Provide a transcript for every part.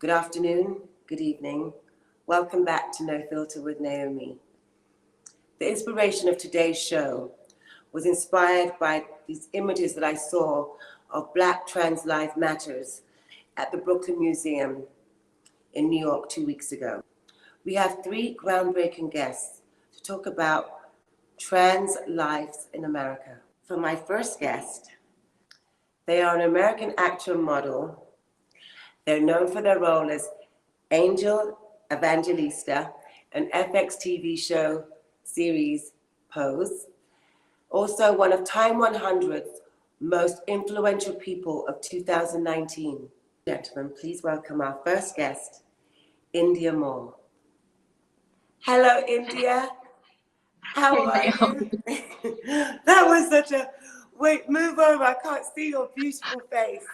Good afternoon, good evening. Welcome back to No Filter with Naomi. The inspiration of today's show was inspired by these images that I saw of Black Trans Lives Matters at the Brooklyn Museum in New York 2 weeks ago. We have three groundbreaking guests to talk about trans lives in America. For my first guest, they are an American actor and model. They're known for their role as Angel Evangelista, an FX TV show series Pose. Also one of Time 100's most influential people of 2019. Gentlemen, please welcome our first guest, Indya Moore. Hello, Indya. How are you? That was such a, wait, move over, I can't see your beautiful face.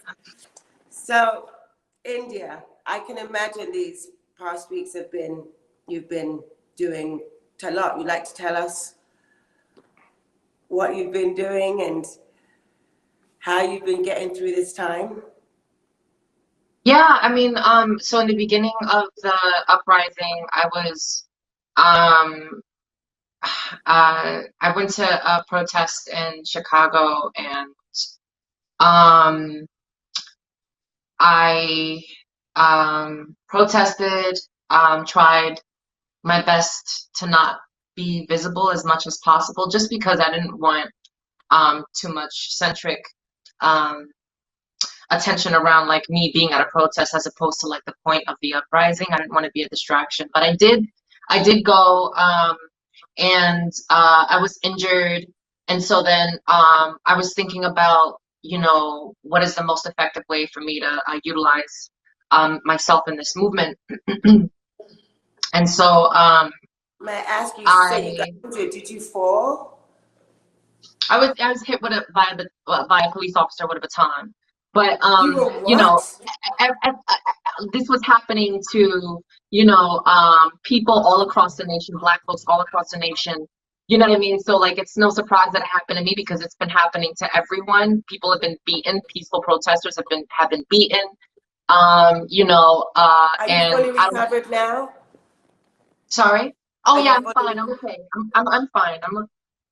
So, Indya, I can imagine these past weeks you've been doing a lot. You'd like to tell us what you've been doing and how you've been getting through this time? Yeah, I mean, so in the beginning of the uprising, I went to a protest in Chicago, and I protested, tried my best to not be visible as much as possible, just because I didn't want too much centric attention around like me being at a protest as opposed to like the point of the uprising. I didn't want to be a distraction, but I did go, and I was injured, and so then I was thinking about, you know, what is the most effective way for me to utilize myself in this movement. And so may I ask you, so you got injured, did you fall? I was hit with by a police officer with a baton. But You know, this was happening to, you know, people all across the nation, Black folks all across the nation. You know what I mean? So like, it's no surprise that it happened to me, because it's been happening to everyone. People have been beaten. Peaceful protesters have been beaten. You know, are you fully recovered now? Sorry. Oh yeah, I'm fine. I'm okay. I'm fine.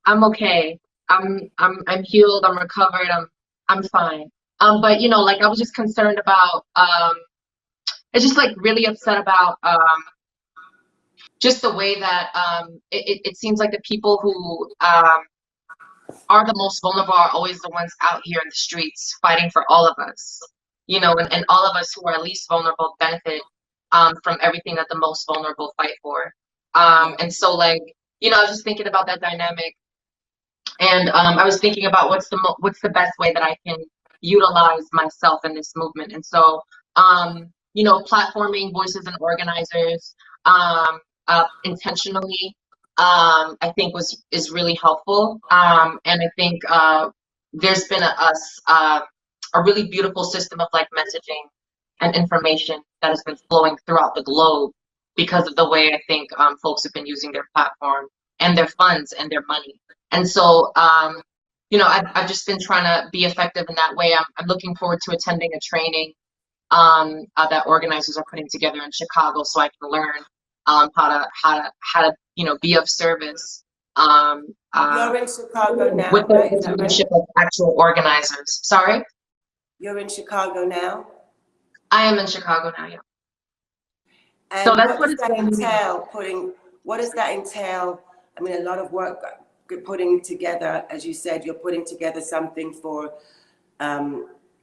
I'm okay. I'm healed. I'm recovered. I'm fine. But you know, like, I was just concerned about, it's just like really upset about just the way that it seems like the people who are the most vulnerable are always the ones out here in the streets fighting for all of us, you know, and all of us who are least vulnerable benefit from everything that the most vulnerable fight for. And so, like, you know, I was just thinking about that dynamic, and I was thinking about what's the best way that I can utilize myself in this movement. And so, you know, platforming voices and organizers intentionally, I think is really helpful. And I think there's been a really beautiful system of like messaging and information that has been flowing throughout the globe because of the way I think folks have been using their platform and their funds and their money. And so, you know, I've just been trying to be effective in that way. I'm looking forward to attending a training that organizers are putting together in Chicago, so I can learn how to you know, be of service. You're in Chicago now, with the leadership of actual organizers. Sorry? You're in Chicago now? I am in Chicago now, yeah. And so that's what does that entail? What does that entail? I mean, a lot of work putting together, as you said, you're putting together something for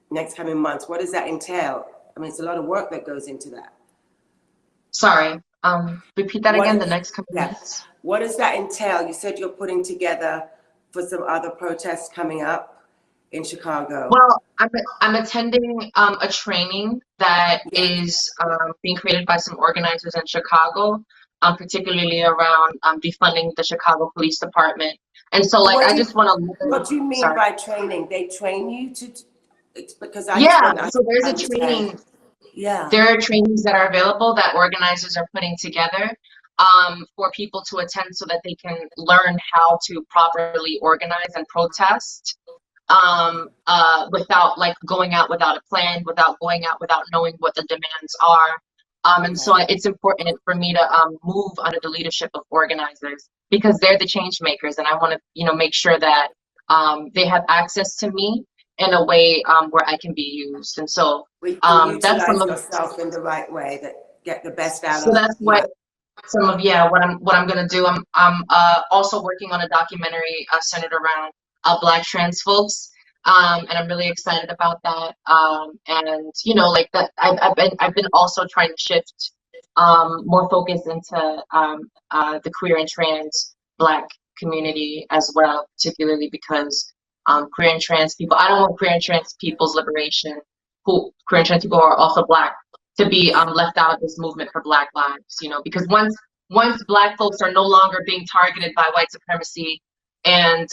next coming months. What does that entail? I mean, it's a lot of work that goes into that. Sorry, repeat that again, the next coming months. What does that entail? You said you're putting together for some other protests coming up in Chicago. Well, I'm attending a training that is being created by some organizers in Chicago, particularly around defunding the Chicago Police Department. And so, like, I just want to. What do you mean by training? They train you to? Because so there's a training. Yeah. There are trainings that are available that organizers are putting together for people to attend, so that they can learn how to properly organize and protest without like going out without a plan, without going out without knowing what the demands are. And so it's important for me to move under the leadership of organizers, because they're the change makers, and I want to, you know, make sure that they have access to me in a way where I can be used. And so that's some utilize of yourself in the right way, that get the best out so of that's you. what some of what I'm gonna do. I'm also working on a documentary centered around Black trans folks. And I'm really excited about that. And you know, like that, I've been also trying to shift more focus into the queer and trans Black community as well, particularly because queer and trans people. I don't want queer and trans people's liberation, who queer and trans people who are also Black, to be left out of this movement for Black lives. You know, because once Black folks are no longer being targeted by white supremacy and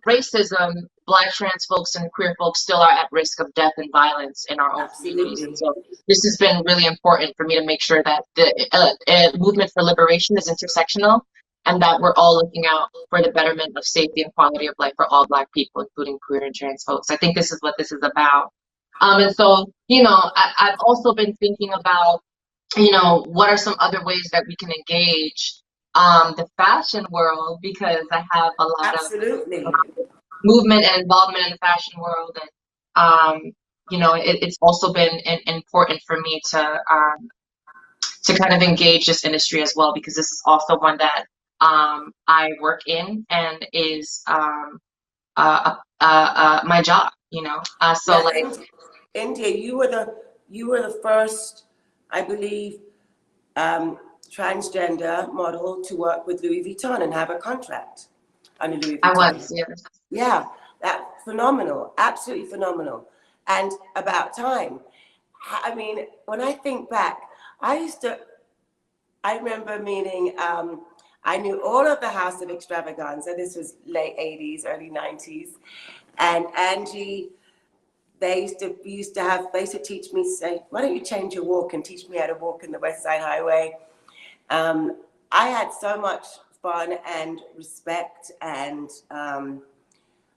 racism, Black trans folks and queer folks still are at risk of death and violence in our own communities. And so this has been really important for me to make sure that the movement for liberation is intersectional, and that we're all looking out for the betterment of safety and quality of life for all Black people, including queer and trans folks. I think this is what this is about. And so, you know, I've also been thinking about, you know, what are some other ways that we can engage the fashion world, because I have a lot of movement and involvement in the fashion world, and you know, it's also been important for me to kind of engage this industry as well, because this is also one that I work in and is my job, you know. So like Indya, you were the first, I believe, transgender model to work with Louis Vuitton and have a contract under Louis Vuitton. I was, yes. Yeah, that's phenomenal, absolutely phenomenal, and about time. I mean, when I think back, I remember meeting, I knew all of the House of Extravaganza. This was late 80s, early 90s, and Angie. They used to teach me, say, why don't you change your walk and teach me how to walk in the West Side Highway. I had so much fun and respect, and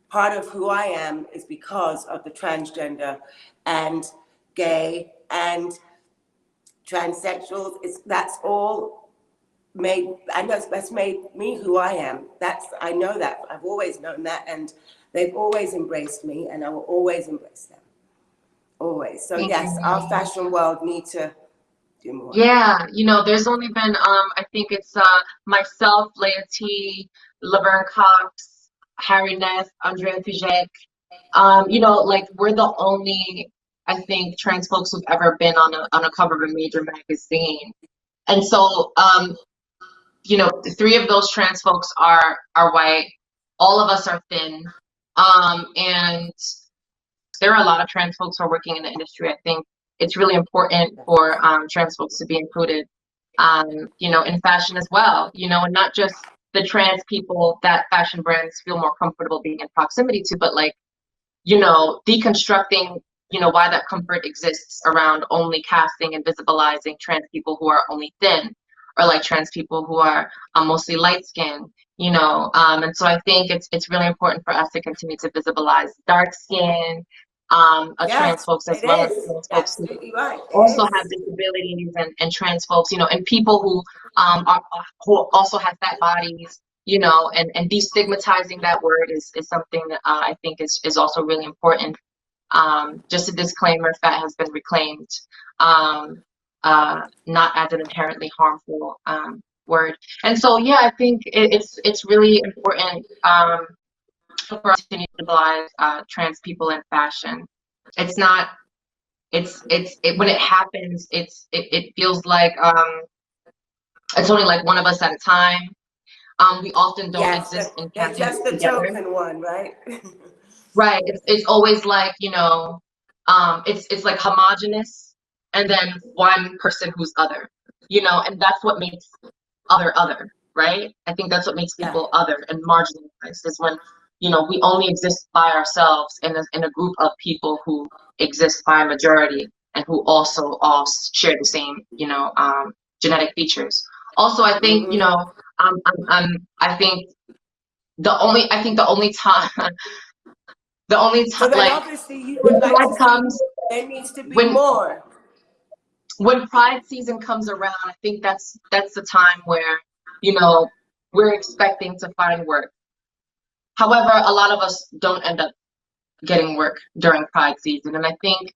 part of who I am is because of the transgender and gay and transsexuals. That's all made, I know that's made me who I am. I know that, I've always known that, and they've always embraced me, and I will always embrace them. Always. So yes, our fashion world needs to do more. Yeah, you know, there's only been I think it's myself, Leah T, Laverne Cox, Harry Ness, Andrea Pijek. You know, like we're the only, I think, trans folks who've ever been on a cover of a major magazine. And so you know, the three of those trans folks are white. All of us are thin. And there are a lot of trans folks who are working in the industry. I think it's really important for trans folks to be included, you know, in fashion as well, you know, and not just the trans people that fashion brands feel more comfortable being in proximity to, but like, you know, deconstructing, you know, why that comfort exists around only casting and visibilizing trans people who are only thin, or like trans people who are mostly light skinned, you know. And so I think it's really important for us to continue to visibilize dark skin, trans folks, as well as trans folks who also have disabilities, and trans folks, you know, and people who who also have fat bodies, you know, and destigmatizing that word is something that I think is also really important. Just a disclaimer, fat has been reclaimed, not as an inherently harmful word. And so, yeah, I think it's really important for us to continue to visibilize trans people in fashion. It's not, when it happens, it feels like it's only like one of us at a time. We often don't exist in campaigns just the together. token one, right? Right. It's always like, you know, it's like homogenous, and then one person who's other, you know, and that's what makes other, right? I think that's what makes people other and marginalized, is when, you know, we only exist by ourselves in a group of people who exist by a majority, and who also all share the same, you know, genetic features. Also, I think, you know, I think the only time The only So time, then like, obviously you would when like Pride to see comes, there needs to be when more. when Pride season comes around, I think that's the time where, you know, we're expecting to find work. However, a lot of us don't end up getting work during Pride season, and I think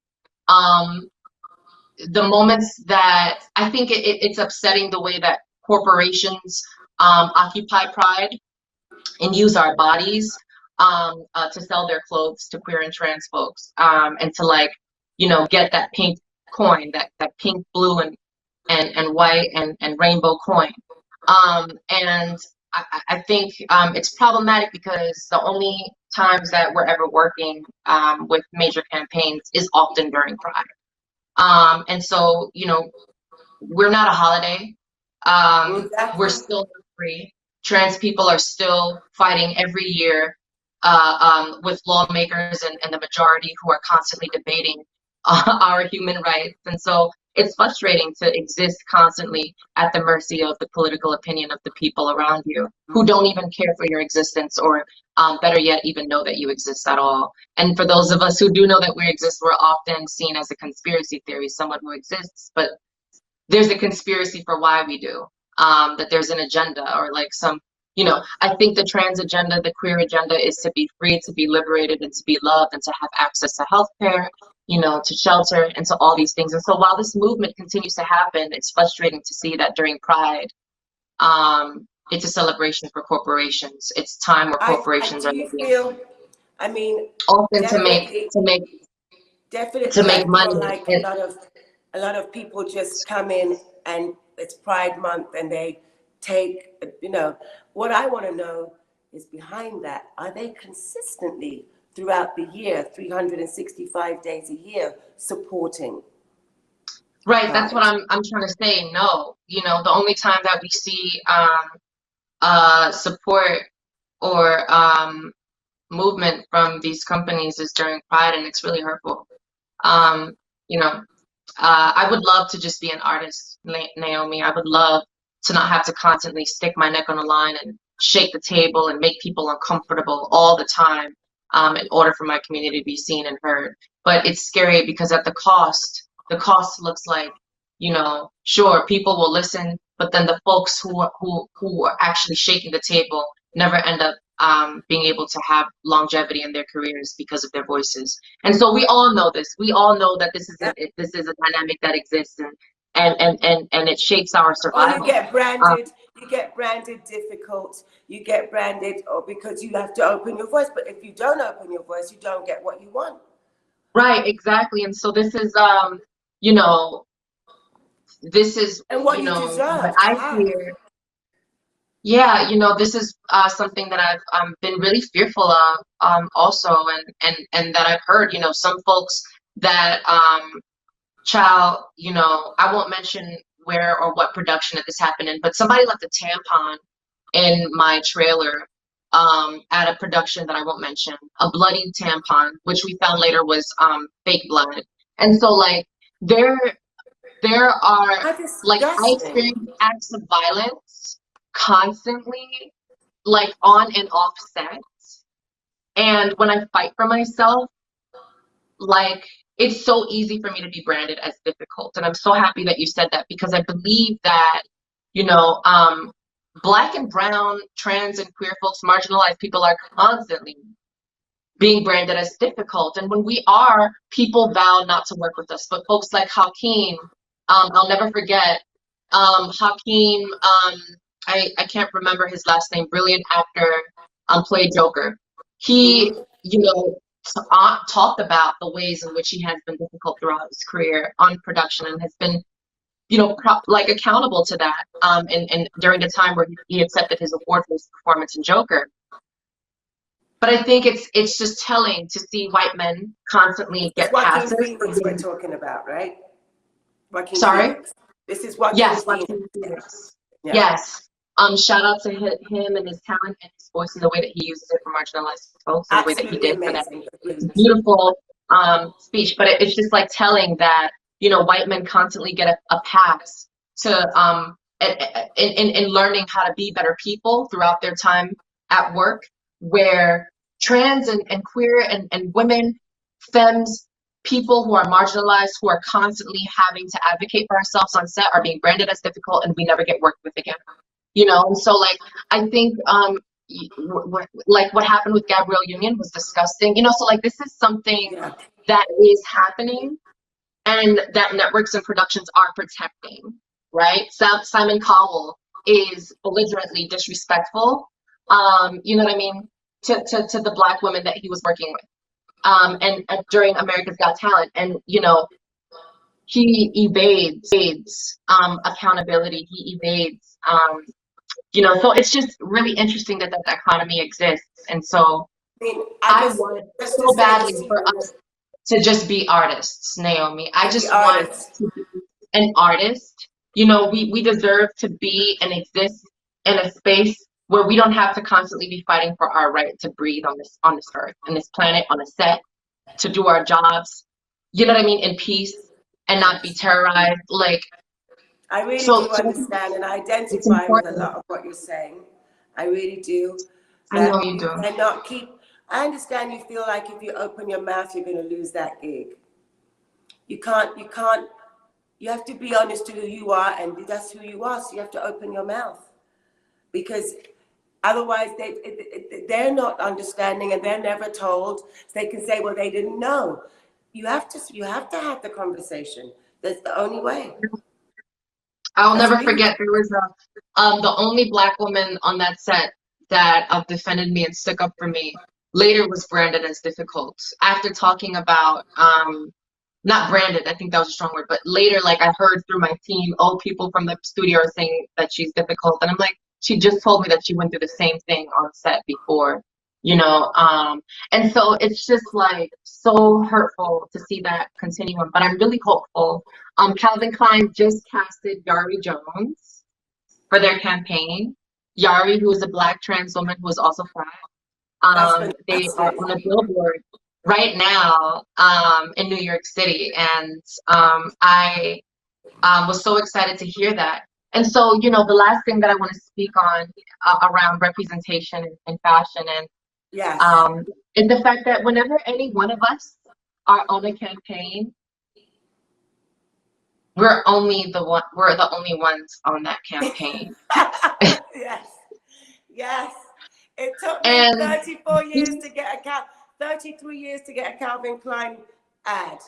um, the moments that I think it's upsetting the way that corporations occupy Pride and use our bodies to sell their clothes to queer and trans folks, and to, like, you know, get that pink coin, that pink, blue, and white and rainbow coin. And I think it's problematic because the only times that we're ever working with major campaigns is often during Pride. And so, you know, we're not a holiday. We're Exactly. still free. Trans people are still fighting every year with lawmakers and the majority who are constantly debating our human rights. And so it's frustrating to exist constantly at the mercy of the political opinion of the people around you who don't even care for your existence, or better yet, even know that you exist at all. And for those of us who do know that we exist, we're often seen as a conspiracy theory, someone who exists, but there's a conspiracy for why we do, that there's an agenda, or like some, you know, I think the trans agenda, the queer agenda is to be free, to be liberated, and to be loved, and to have access to healthcare, you know, to shelter, and to all these things. And so while this movement continues to happen, it's frustrating to see that during Pride, it's a celebration for corporations. It's time where I corporations are do looking feel, I mean, often definitely, to definitely make I feel money. like a lot of people just come in and it's Pride Month and they take, you know, what I want to know is behind that. Are they consistently throughout the year, 365 days a year, supporting Right, that's what Pride? I'm trying to say. No, you know, the only time that we see support or movement from these companies is during Pride, and it's really hurtful. Um, you know, I would love to just be an artist, Naomi. I would love to not have to constantly stick my neck on the line and shake the table and make people uncomfortable all the time, in order for my community to be seen and heard. But it's scary because at the cost looks like, you know, sure, people will listen, but then the folks who are actually shaking the table never end up being able to have longevity in their careers because of their voices. And so we all know this. We all know that this is a dynamic that exists, and it shapes our Or survival. you get branded difficult, you get branded, or because you have to open your voice, but if you don't open your voice, you don't get what you want. Right, exactly. And so this is you know, this is, And what you you know, what deserve to I have. hear. Yeah, you know, this is something that I've been really fearful of, also, and that I've heard, you know, some folks that child, you know, I won't mention where or what production that this happened in, but somebody left a tampon in my trailer at a production that I won't mention, a bloody tampon, which we found later was fake blood. And so, like, there there are, How like, I disgusting. experience acts of violence constantly, like, on and off set. And when I fight for myself, like, it's so easy for me to be branded as difficult. And I'm so happy that you said that, because I believe that, you know, Black and brown, trans and queer folks, marginalized people are constantly being branded as difficult. And when we are, people vow not to work with us. But folks like Hakeem, I'll never forget, Hakeem, I can't remember his last name, brilliant actor, played Joker. He, Mhm. you know, talked about the ways in which he has been difficult throughout his career on production, and has been, you know, like, accountable to that. And during the time where he accepted his award for his performance in Joker. But I think it's just telling to see white men constantly It's get Joaquin passes for Phoenix we're being. talking about, right? Joaquin Sorry? Phoenix. This is Joaquin Yes, Phoenix. Joaquin Phoenix. Yeah. Yes. Shout out to him and his talent and his voice, and the way that he uses it for marginalized folks, and the way that he Absolutely did for that. amazing. It's a Agreed. beautiful speech, but it's just like telling that, you know, white men constantly get a pass to in learning how to be better people throughout their time at work, where trans and queer and women, femmes, people who are marginalized, who are constantly having to advocate for ourselves on set, are being branded as difficult, and we never get worked with again. You know, and so like I think like what happened with Gabrielle Union was disgusting. You know, so like this is something that is happening, and that networks and productions are protecting, right? Simon Cowell is belligerently disrespectful, you know what I mean, to the Black women that he was working with, and during America's Got Talent, and you know, he evades accountability. He evades, you know, so it's just really interesting that that dichotomy exists, and so I want so badly for us to just be artists, Naomi. I just want to be an artist. You know, we deserve to be and exist in a space where we don't have to constantly be fighting for our right to breathe on this earth, on this planet, on a set, to do our jobs. You know what I mean? In peace and not be terrorized. Like, I really do understand and identify with a lot of what you're saying. I really do. I know you do. And not keep. I understand you feel like if you open your mouth, you're going to lose that gig. You can't, you have to be honest to who you are, and that's who you are, so you have to open your mouth. Because otherwise they're not understanding, and they're never told. So they can say, well, they didn't know. You have to have the conversation. That's the only way. I'll never forget, there was the only Black woman on that set that defended me and stuck up for me later was branded as difficult after talking about not branded, I think that was a strong word, but later, like, I heard through my team, oh, people from the studio are saying that she's difficult, and I'm like, she just told me that she went through the same thing on set before, you know, and so it's just like so hurtful to see that continuum, but I'm really hopeful. Calvin Klein just casted Yari Jones for their campaign. Yari, who is a Black trans woman who is also Black, they are on a billboard right now in New York City, and I was so excited to hear that. And so, you know, the last thing that I want to speak on around representation in fashion and is the fact that whenever any one of us are on a campaign, we're the only ones on that campaign. Yes. It took me 34 years to get 33 years to get a Calvin Klein ad.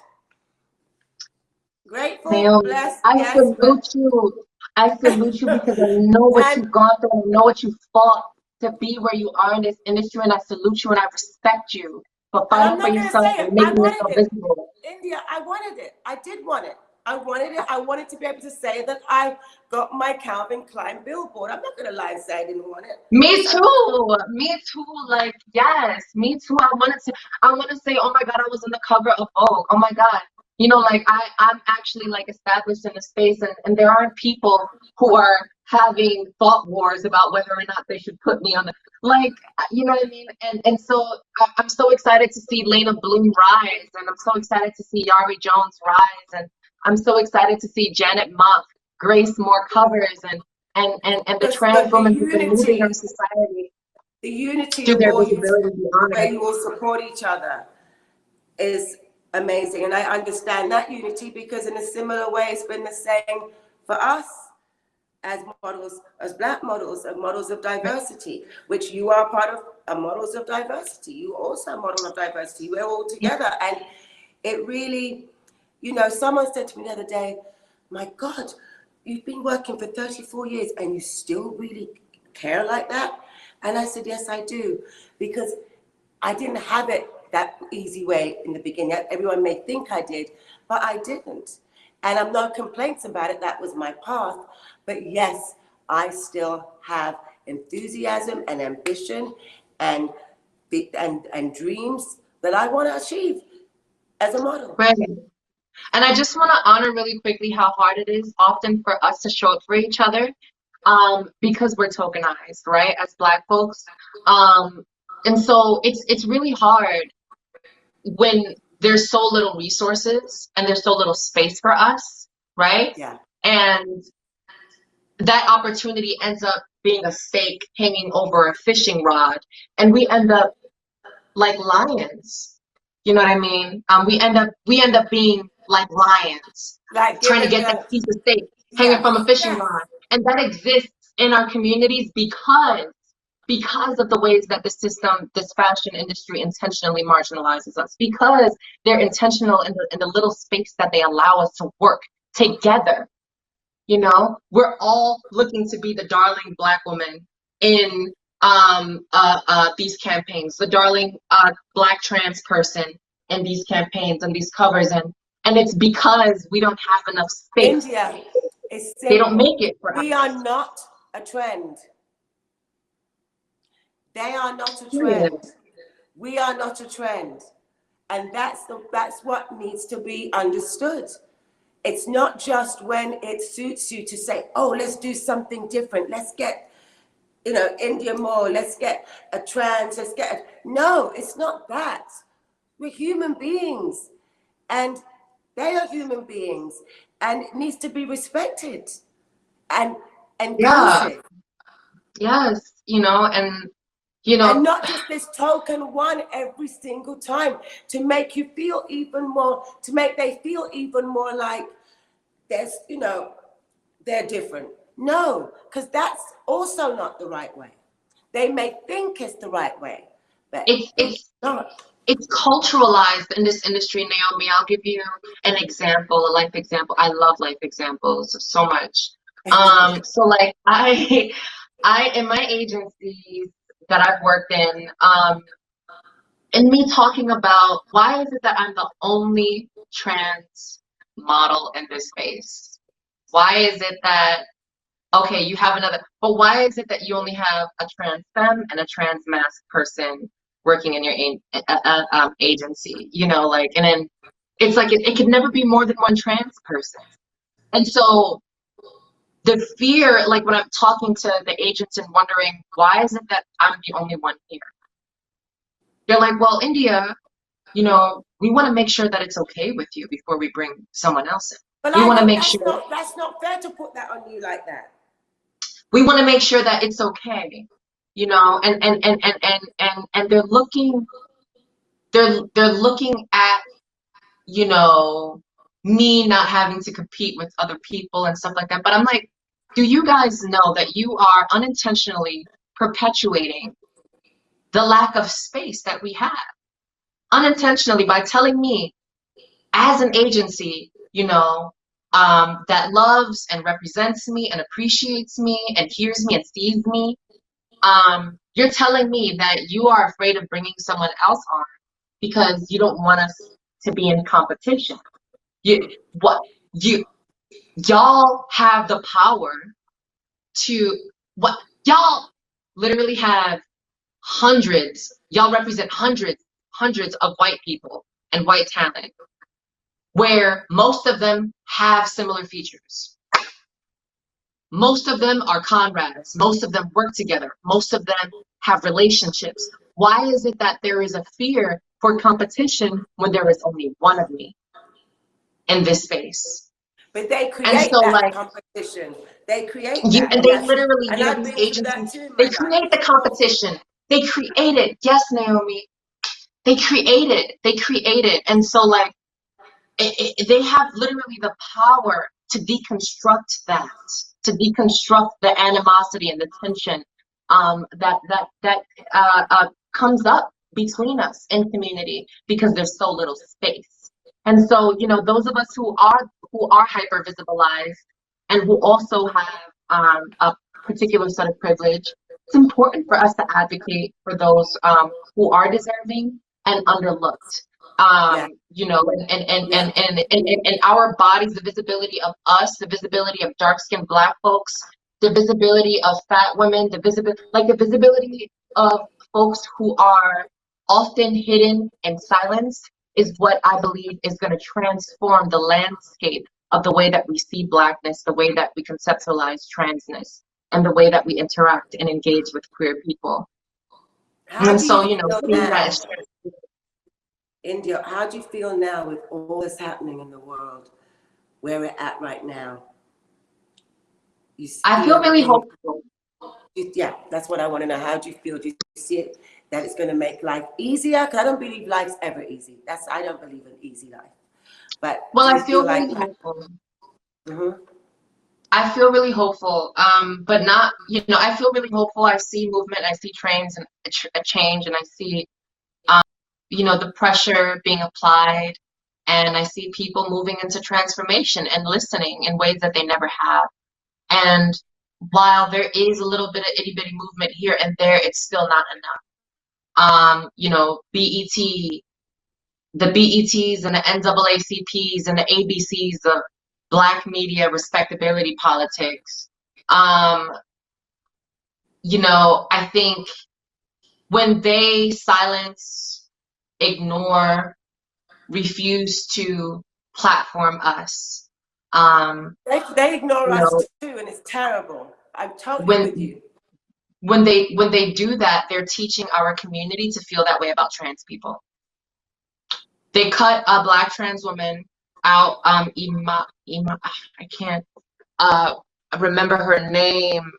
Grateful, blessed. I salute you. I salute you because I know what you've gone through. I know what you fought to be where you are in this industry, and I salute you and I respect you for fighting for yourself and making yourself visible. India, I wanted it. I did want it. I wanted it. I wanted to be able to say that I got my Calvin Klein billboard. I'm not going to lie and say I didn't want it. Me too. Me too. Like, yes, me too. I want to say, oh my God, I was on the cover of Vogue. Oh my God. You know, like I'm actually like established in a space, and there aren't people who are having thought wars about whether or not they should put me on the, like, you know what I mean? And so I'm so excited to see Lena Bloom rise, and I'm so excited to see Yari Jones rise, and I'm so excited to see Janet Mock grace more covers, and the trans women who've been moving in society. The unity through of their visibility, where you will support each other is amazing, and I understand that unity because in a similar way it's been the same for us as models, as Black models and models of diversity, which you are part of, models of diversity. You also are a model of diversity. We're all together, and it really, you know, someone said to me the other day, my God, you've been working for 34 years and you still really care like that? And I said, yes, I do, because I didn't have it that easy way in the beginning. Everyone may think I did, but I didn't. And I'm no complaints about it. That was my path. But yes, I still have enthusiasm and ambition and dreams that I want to achieve as a model. Right. And I just want to honor really quickly how hard it is often for us to show up for each other, because we're tokenized, right, as Black folks. And so it's really hard when there's so little resources and there's so little space for us, right? Yeah. And that opportunity ends up being a stake hanging over a fishing rod, and we end up like lions. You know what I mean? We end up being like lions, Like trying to giving get that the, piece of steak hanging yes, from a fishing yes. rod. And that exists in our communities because of the ways that the system, this fashion industry intentionally marginalizes us, because they're intentional in the little space that they allow us to work together. You know, we're all looking to be the darling Black woman in these campaigns, the darling Black trans person in these campaigns and these covers, and it's because we don't have enough space. India is They don't simple. make it for We us. are not a trend. They are not a Period. trend. We are not a trend. And that's what needs to be understood. It's not just when it suits you to say, oh, let's do something different. Let's get, Indya Moore, let's get a trans, no, it's not that. We're human beings, and they are human beings, and it needs to be respected and Yeah. inclusive. Yes. And not just this token one every single time to make they feel even more like they're different. No, because that's also not the right way. They may think it's the right way, but it's not. It's culturalized in this industry, Naomi. I'll give you an example, a life example. I love life examples so much. So like I in my agencies that I've worked in, and me talking about why is it that I'm the only trans model in this space? Why is it that, okay, you have another, but why is it that you only have a trans femme and a trans masc person working in your agency? And then it's like it could never be more than one trans person. And so the fear, like when I'm talking to the agents and wondering, why is it that I'm the only one here? They're like, well, India, we want to make sure that it's okay with you before we bring someone else in. But We I want to think make sure. that's not fair to put that on you like that. We want to make sure that it's okay, and they're looking at, me not having to compete with other people and stuff like that. But I'm like, do you guys know that you are unintentionally perpetuating the lack of space that we have? Unintentionally, by telling me as an agency, that loves and represents me and appreciates me and hears me and sees me, you're telling me that you are afraid of bringing someone else on because you don't want us to be in competition. Y'all have the power to, y'all literally have y'all represent hundreds of white people and white talent, where most of them have similar features. Most of them are comrades. Most of them work together. Most of them have relationships. Why is it that there is a fear for competition when there is only one of me in this space? But they create competition. They create that. And they literally, and I've these been through that agencies, too in they my create life. the competition. They create it. Yes, Naomi. They create it. They create it. And so like, they have literally the power to deconstruct that, to deconstruct the animosity and the tension that comes up between us in community because there's so little space. And so, those of us who are hyper visibilized and who also have a particular set of privilege, it's important for us to advocate for those who are deserving and underlooked. And our bodies, the visibility of us, the visibility of dark-skinned Black folks, the visibility of fat women, the visibility of folks who are often hidden and silenced is what I believe is going to transform the landscape of the way that we see Blackness, the way that we conceptualize transness, and the way that we interact and engage with queer people. And so, seeing that. India, how do you feel now with all that's happening in the world, where we're at right now? I feel really hopeful. Yeah, that's what I want to know. How do you feel? Do you see it that it's going to make life easier? Because I don't believe life's ever easy. I don't believe in easy life. But well, do I you feel like really hopeful. Mm-hmm. I feel really hopeful, but not, you know, I feel really hopeful. I see movement, I see trends and a change, and I see, you know, the pressure being applied, and I see people moving into transformation and listening in ways that they never have. And while there is a little bit of itty bitty movement here and there, it's still not enough. You know, the BETs and the NAACPs and the ABCs of Black media respectability politics. You know, I think when they silence, ignore, refuse to platform us, They ignore you us know, too, and it's terrible. I'm totally with when you. when they do that, they're teaching our community to feel that way about trans people. They cut a Black trans woman out, I can't remember her name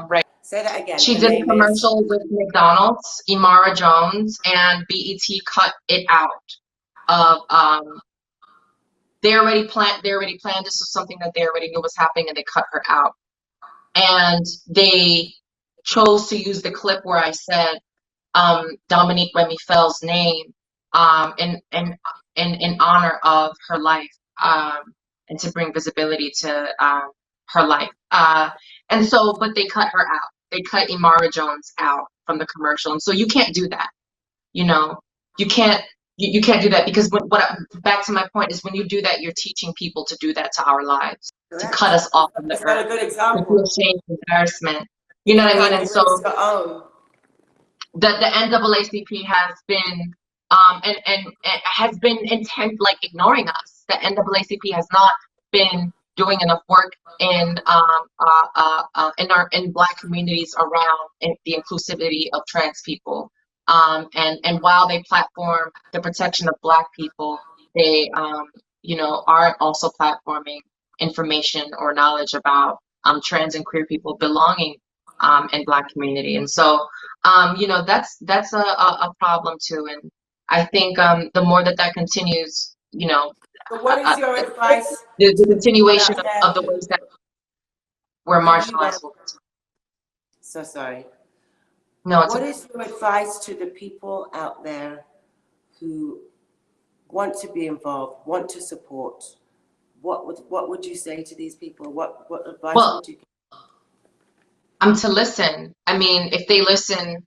right. Say that again. She Her did a name is. commercial with McDonald's, Imara Jones, and BET cut it out of they already planned this was something that they already knew was happening, and they cut her out. And they chose to use the clip where I said Dominique Remy Fell's name in honor of her life, and to bring visibility to her life. And so, but they cut her out. They cut Imara Jones out from the commercial. And so you can't do that. You know, you can't do that, because back to my point is, when you do that, you're teaching people to do that to our lives, to Correct. cut us off from the It's not a earth, good to example. feel shame and embarrassment. You know what I mean? And so your own. the NAACP has been and has been intent, like, ignoring us. The NAACP has not been doing enough work in Black communities around the inclusivity of trans people. And while they platform the protection of Black people, they you know, are also platforming information or knowledge about trans and queer people belonging in Black community. And so you know, that's a problem too. And I think the more that continues, you know, So what is your advice the continuation out there of the ways that we're marginalized. So sorry. No, what is your advice to the people out there who want to be involved, want to support? What would you say to these people? What advice would you give? To listen. I mean, if they listen,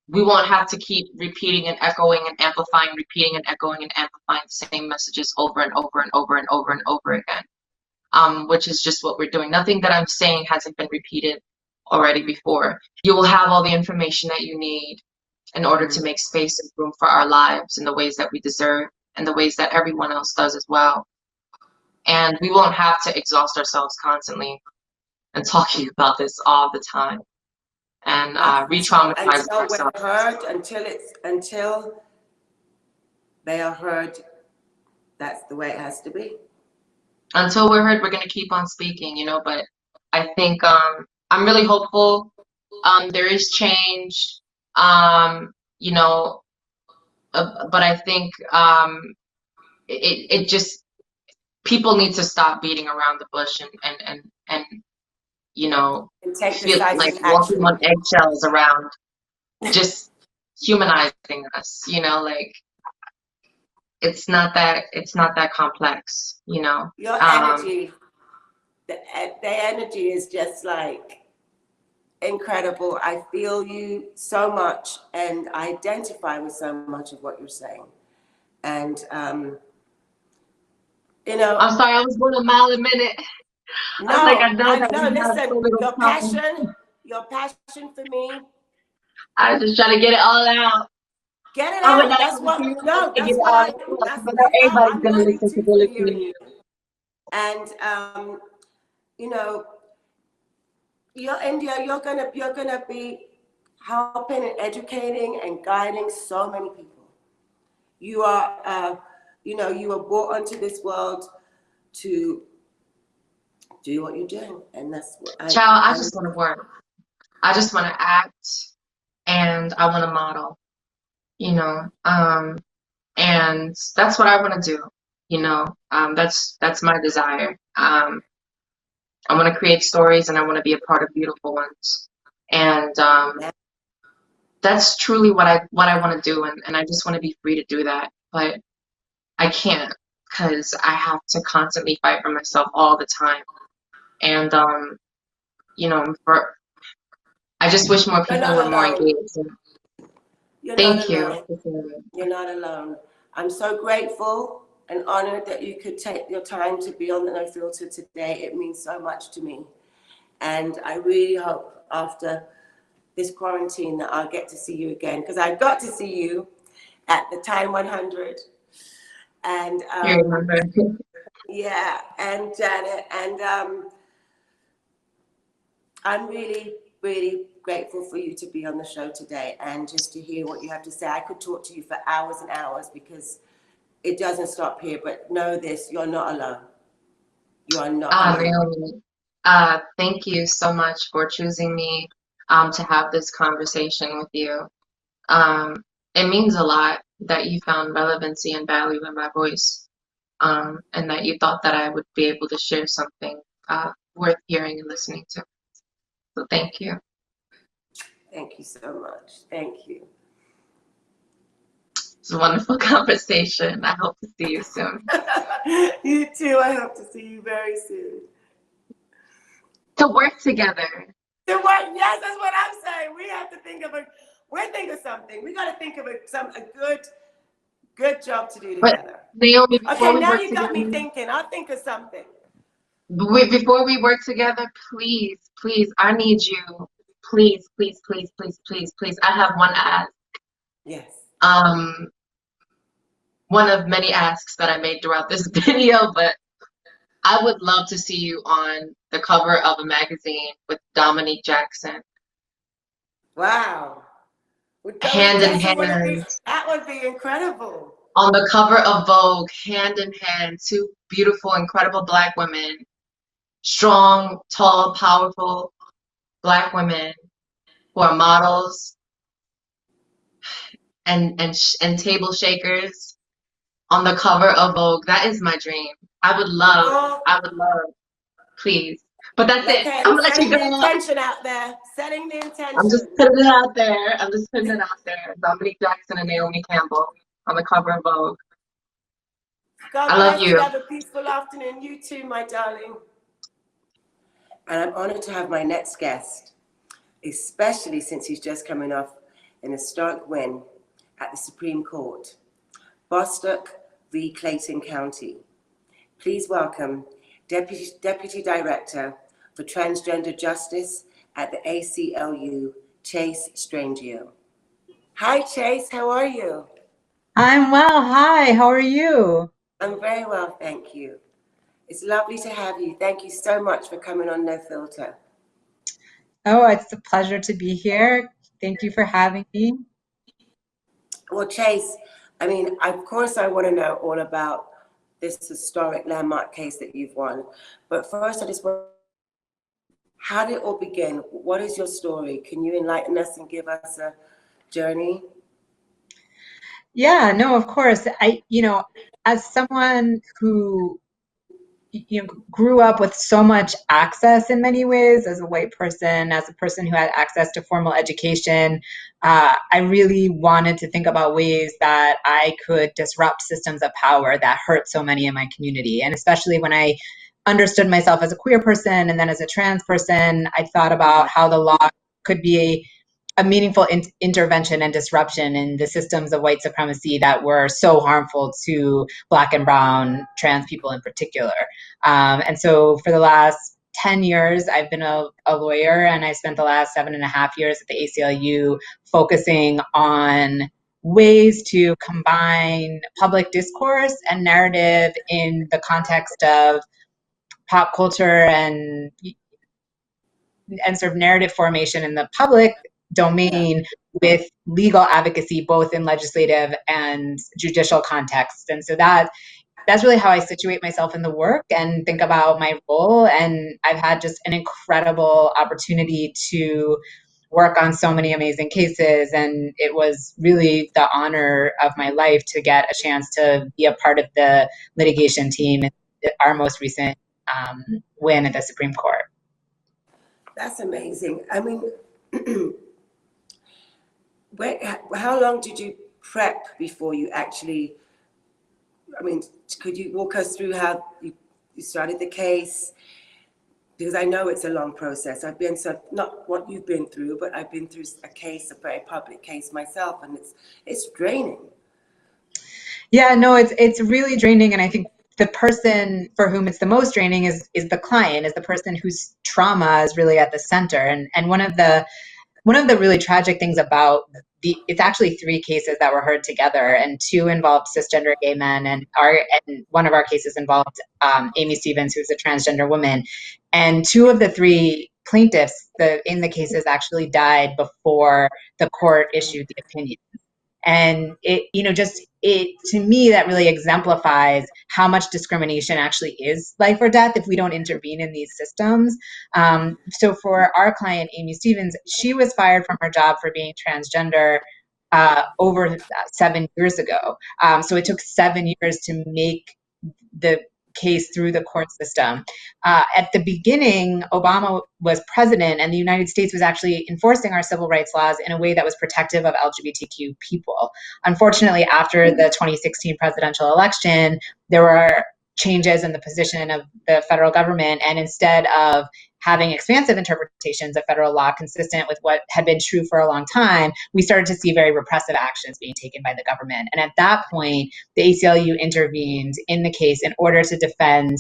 we won't have to keep repeating and echoing and amplifying, repeating and echoing and amplifying the same messages over and over and over and over and over again, which is just what we're doing. Nothing that I'm saying hasn't been repeated already before. You will have all the information that you need in order to make space and room for our lives in the ways that we deserve and the ways that everyone else does as well. And we won't have to exhaust ourselves constantly and talking about this all the time and re-traumatize ourselves. Until they are heard, that's the way it has to be. Until we're heard, we're going to keep on speaking, you know. But I think I'm really hopeful. There is change, you know, but I think it just, people need to stop beating around the bush and you know, feel like walking on eggshells around just humanizing us, you know, like it's not that complex, you know. Your energy, the energy is just like incredible. I feel you so much and I identify with so much of what you're saying. And you know, I'm sorry, I was going a mile a minute. No, I was like, I know that listen, your passion for me. I was just trying to get it all out. Get it out. That's what everybody's gonna listen to you. And you know, India, you're gonna be helping and educating and guiding so many people. You are you know, you were brought onto this world to do what you're doing, and that's what I just want to work. I just want to act and I want to model, you know, and that's what I want to do, you know. That's my desire. I want to create stories, and I want to be a part of beautiful ones, and that's truly what I want to do, and I just want to be free to do that, but I can't, because I have to constantly fight for myself all the time, and you know, I just wish more You're people not were more alone. engaged. You're not Thank you. alone. You're not alone. I'm so grateful and honored that you could take your time to be on the No Filter today. It means so much to me. And I really hope after this quarantine that I'll get to see you again, because I got to see you at the Time 100. And You remember. yeah, and Janet, and I'm really, really grateful for you to be on the show today and just to hear what you have to say. I could talk to you for hours and hours because it doesn't stop here, but know this, you're not alone. You are not alone. Naomi, thank you so much for choosing me to have this conversation with you. Um, it means a lot that you found relevancy and value in my voice, and that you thought that I would be able to share something worth hearing and listening to. So thank you. Thank you so much. Thank you. It's a wonderful conversation. I hope to see you soon. You too. I hope to see you very soon. To work together. To work, yes, that's what I'm saying. We have to think of something. We got to think of a good job to do But together. Naomi, before Okay, we now work you got me together, thinking. I'll think of something. before we work together, please, please, I need you. Please, please, please, please, please, please. I have one ask. Yes. One of many asks that I made throughout this video, but I would love to see you on the cover of a magazine with Dominique Jackson. Wow. With Hand in Jackson, hand. that would be incredible. On the cover of Vogue, hand in hand, two beautiful, incredible Black women, strong, tall, powerful Black women who are models and table shakers on the cover of Vogue. That is my dream. I would love, please. But that's it. Okay, I'm I'm gonna let you setting the go. intention out there. Setting the intention. I'm just putting it out there. I'm just putting it out there. Dominique Jackson and Naomi Campbell on the cover of Vogue. God I love bless you. you. Have a peaceful afternoon. You too, my darling. And I'm honored to have my next guest, especially since he's just coming off an historic win at the Supreme Court, Bostock v. Clayton County. Please welcome Deputy Director for Transgender Justice at the ACLU, Chase Strangio. Hi, Chase. How are you? I'm well. Hi, how are you? I'm very well, thank you. It's lovely to have you. Thank you so much for coming on No Filter. Oh, it's a pleasure to be here. Thank you for having me. Well, Chase, I mean, of course, I want to know all about this historic landmark case that you've won. But first, I just want, how did it all begin? What is your story? Can you enlighten us and give us a journey? Yeah, no, of course. As someone who grew up with so much access in many ways as a white person, as a person who had access to formal education, I really wanted to think about ways that I could disrupt systems of power that hurt so many in my community. And especially when I understood myself as a queer person and then as a trans person, I thought about how the law could be a meaningful intervention and disruption in the systems of white supremacy that were so harmful to Black and brown trans people in particular. And so for the last 10 years, I've been a lawyer, and I spent the last 7.5 years at the ACLU focusing on ways to combine public discourse and narrative in the context of pop culture and sort of narrative formation in the public domain with legal advocacy, both in legislative and judicial contexts. And so that's really how I situate myself in the work and think about my role. And I've had just an incredible opportunity to work on so many amazing cases, and it was really the honor of my life to get a chance to be a part of the litigation team in our most recent win at the Supreme Court. That's amazing. I mean, how long did you prep before you actually, I mean, could you walk us through how you started the case? Because I know it's a long process. I've been, not what you've been through, but I've been through a case, a very public case myself, and it's draining. Yeah, no, it's really draining, and I think the person for whom it's the most draining is the client, is the person whose trauma is really at the center. And one of the really tragic things about it's actually 3 cases that were heard together, and 2 involved cisgender gay men, and one of our cases involved Amy Stevens, who's a transgender woman. And 2 of the 3 plaintiffs in the cases actually died before the court issued the opinion. And to me, that really exemplifies how much discrimination actually is life or death if we don't intervene in these systems. So for our client, Amy Stevens, she was fired from her job for being transgender over 7 years ago. So it took 7 years to make the case through the court system. At the beginning, Obama was president, and the United States was actually enforcing our civil rights laws in a way that was protective of LGBTQ people. Unfortunately, after the 2016 presidential election, there were changes in the position of the federal government, and instead of having expansive interpretations of federal law consistent with what had been true for a long time, we started to see very repressive actions being taken by the government. And at that point, the ACLU intervened in the case in order to defend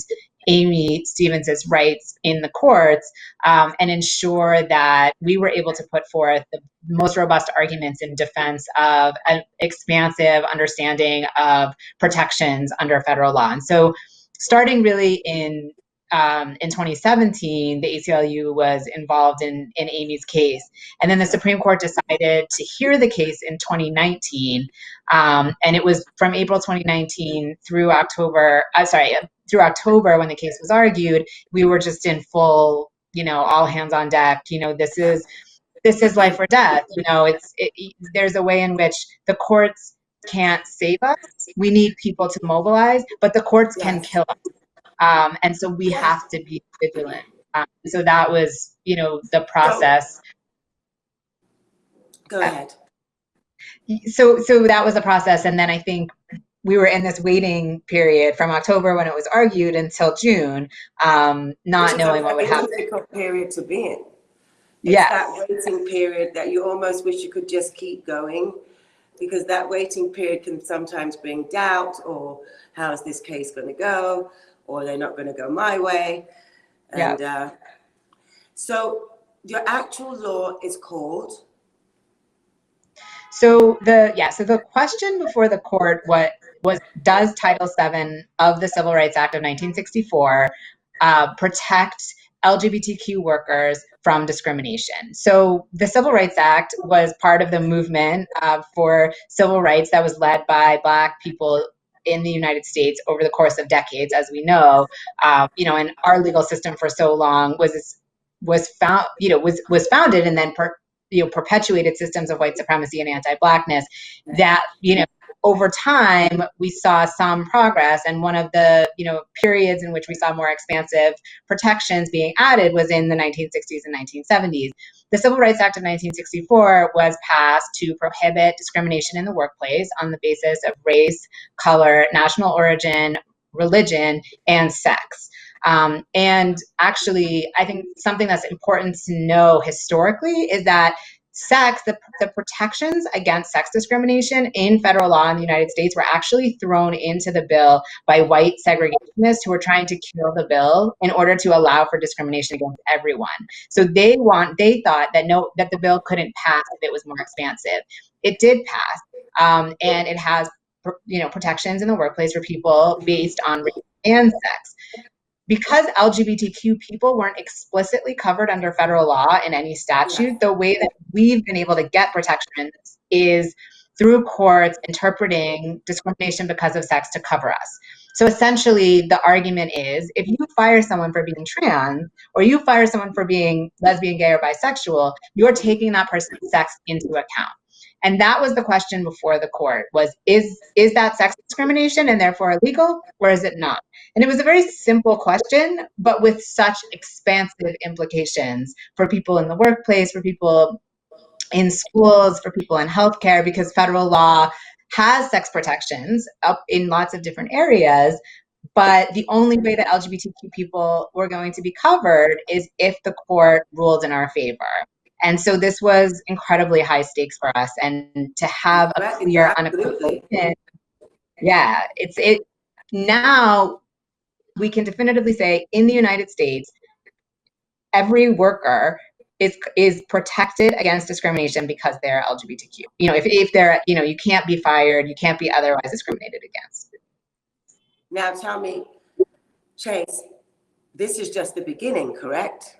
Amy Stevens's rights in the courts and ensure that we were able to put forth the most robust arguments in defense of an expansive understanding of protections under federal law. And so starting really in 2017, the ACLU was involved in Amy's case. And then the Supreme Court decided to hear the case in 2019. And it was from April 2019 through October when the case was argued. We were just in full, all hands on deck. This is life or death. There's a way in which the courts can't save us. We need people to mobilize, but the courts can kill us. And so we have to be vigilant. So that was, the process. Go ahead. So that was the process. And then I think we were in this waiting period from October when it was argued until June, not knowing what would happen. It's a difficult period to be in. It's yes. That waiting period that you almost wish you could just keep going, because that waiting period can sometimes bring doubt, or how is this case going to go? Or they're not going to go my way. And so your actual law is called? So the question before the court was does Title VII of the Civil Rights Act of 1964 protect LGBTQ workers from discrimination? So the Civil Rights Act was part of the movement for civil rights that was led by Black people in the United States over the course of decades, as we know. And our legal system for so long was founded and then perpetuated systems of white supremacy and anti-Blackness that, over time we saw some progress. And one of the, periods in which we saw more expansive protections being added was in the 1960s and 1970s. The Civil Rights Act of 1964 was passed to prohibit discrimination in the workplace on the basis of race, color, national origin, religion, and sex. And actually, I think something that's important to know historically is that the protections against sex discrimination in federal law in the United States were actually thrown into the bill by white segregationists who were trying to kill the bill in order to allow for discrimination against everyone. So they thought that the bill couldn't pass if it was more expansive. It did pass, and it has protections in the workplace for people based on race and sex. Because LGBTQ people weren't explicitly covered under federal law in any statute, the way that we've been able to get protections is through courts interpreting discrimination because of sex to cover us. So essentially, the argument is if you fire someone for being trans or you fire someone for being lesbian, gay, or bisexual, you're taking that person's sex into account. And that was the question before the court was, is that sex discrimination and therefore illegal, or is it not? And it was a very simple question, but with such expansive implications for people in the workplace, for people in schools, for people in healthcare, because federal law has sex protections up in lots of different areas. But the only way that LGBTQ people were going to be covered is if the court ruled in our favor. And so this was incredibly high stakes for us. And to have a clear, unequivocal, yeah, it now we can definitively say in the United States, every worker is protected against discrimination because they're LGBTQ. You know, if they're, you know, you can't be fired, you can't be otherwise discriminated against. Now tell me, Chase, this is just the beginning, correct?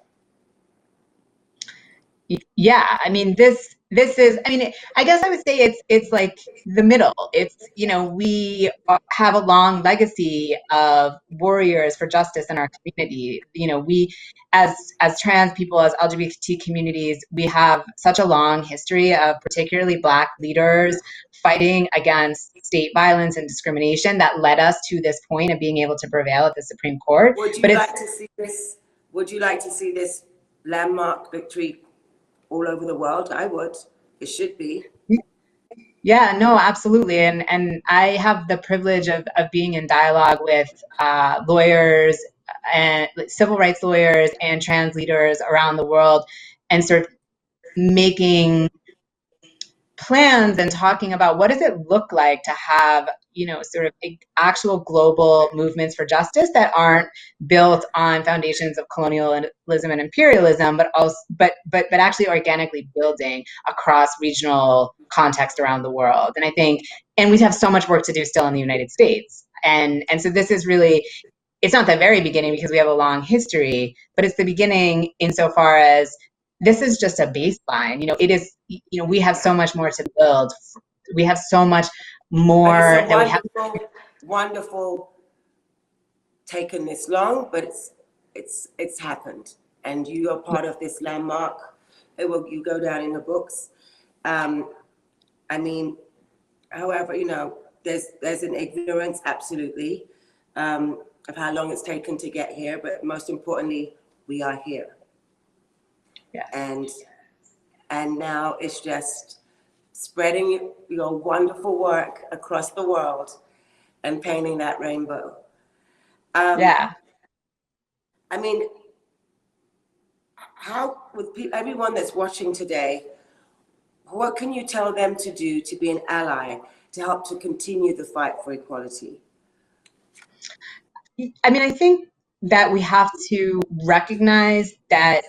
Yeah, I mean, this is, I mean, I guess I would say it's like the middle. It's, you know, we have a long legacy of warriors for justice in our community. You know, we as trans people, as LGBT communities, we have such a long history of particularly Black leaders fighting against state violence and discrimination that led us to this point of being able to prevail at the Supreme Court. Would you like to see this? Would you like to see this landmark victory all over the world? I would. It should be. Yeah, no, absolutely. And I have the privilege of being in dialogue with lawyers and civil rights lawyers and trans leaders around the world and sort of making plans and talking about what does it look like to have, you know, sort of actual global movements for justice that aren't built on foundations of colonialism and imperialism, but also but actually organically building across regional context around the world. And I think, and we have so much work to do still in the United States. And so this is really, it's not the very beginning because we have a long history, but it's the beginning insofar as this is just a baseline. You know, it is, you know, we have so much more to build. We have so much more that we have. Wonderful taken this long, but it's happened. And you are part of this landmark. You go down in the books. I mean, however, you know, there's an ignorance, absolutely, of how long it's taken to get here, but most importantly, we are here. Yeah. And now it's just spreading your wonderful work across the world and painting that rainbow. Yeah. I mean, how, with everyone that's watching today, what can you tell them to do to be an ally, to help to continue the fight for equality? I mean, I think that we have to recognize that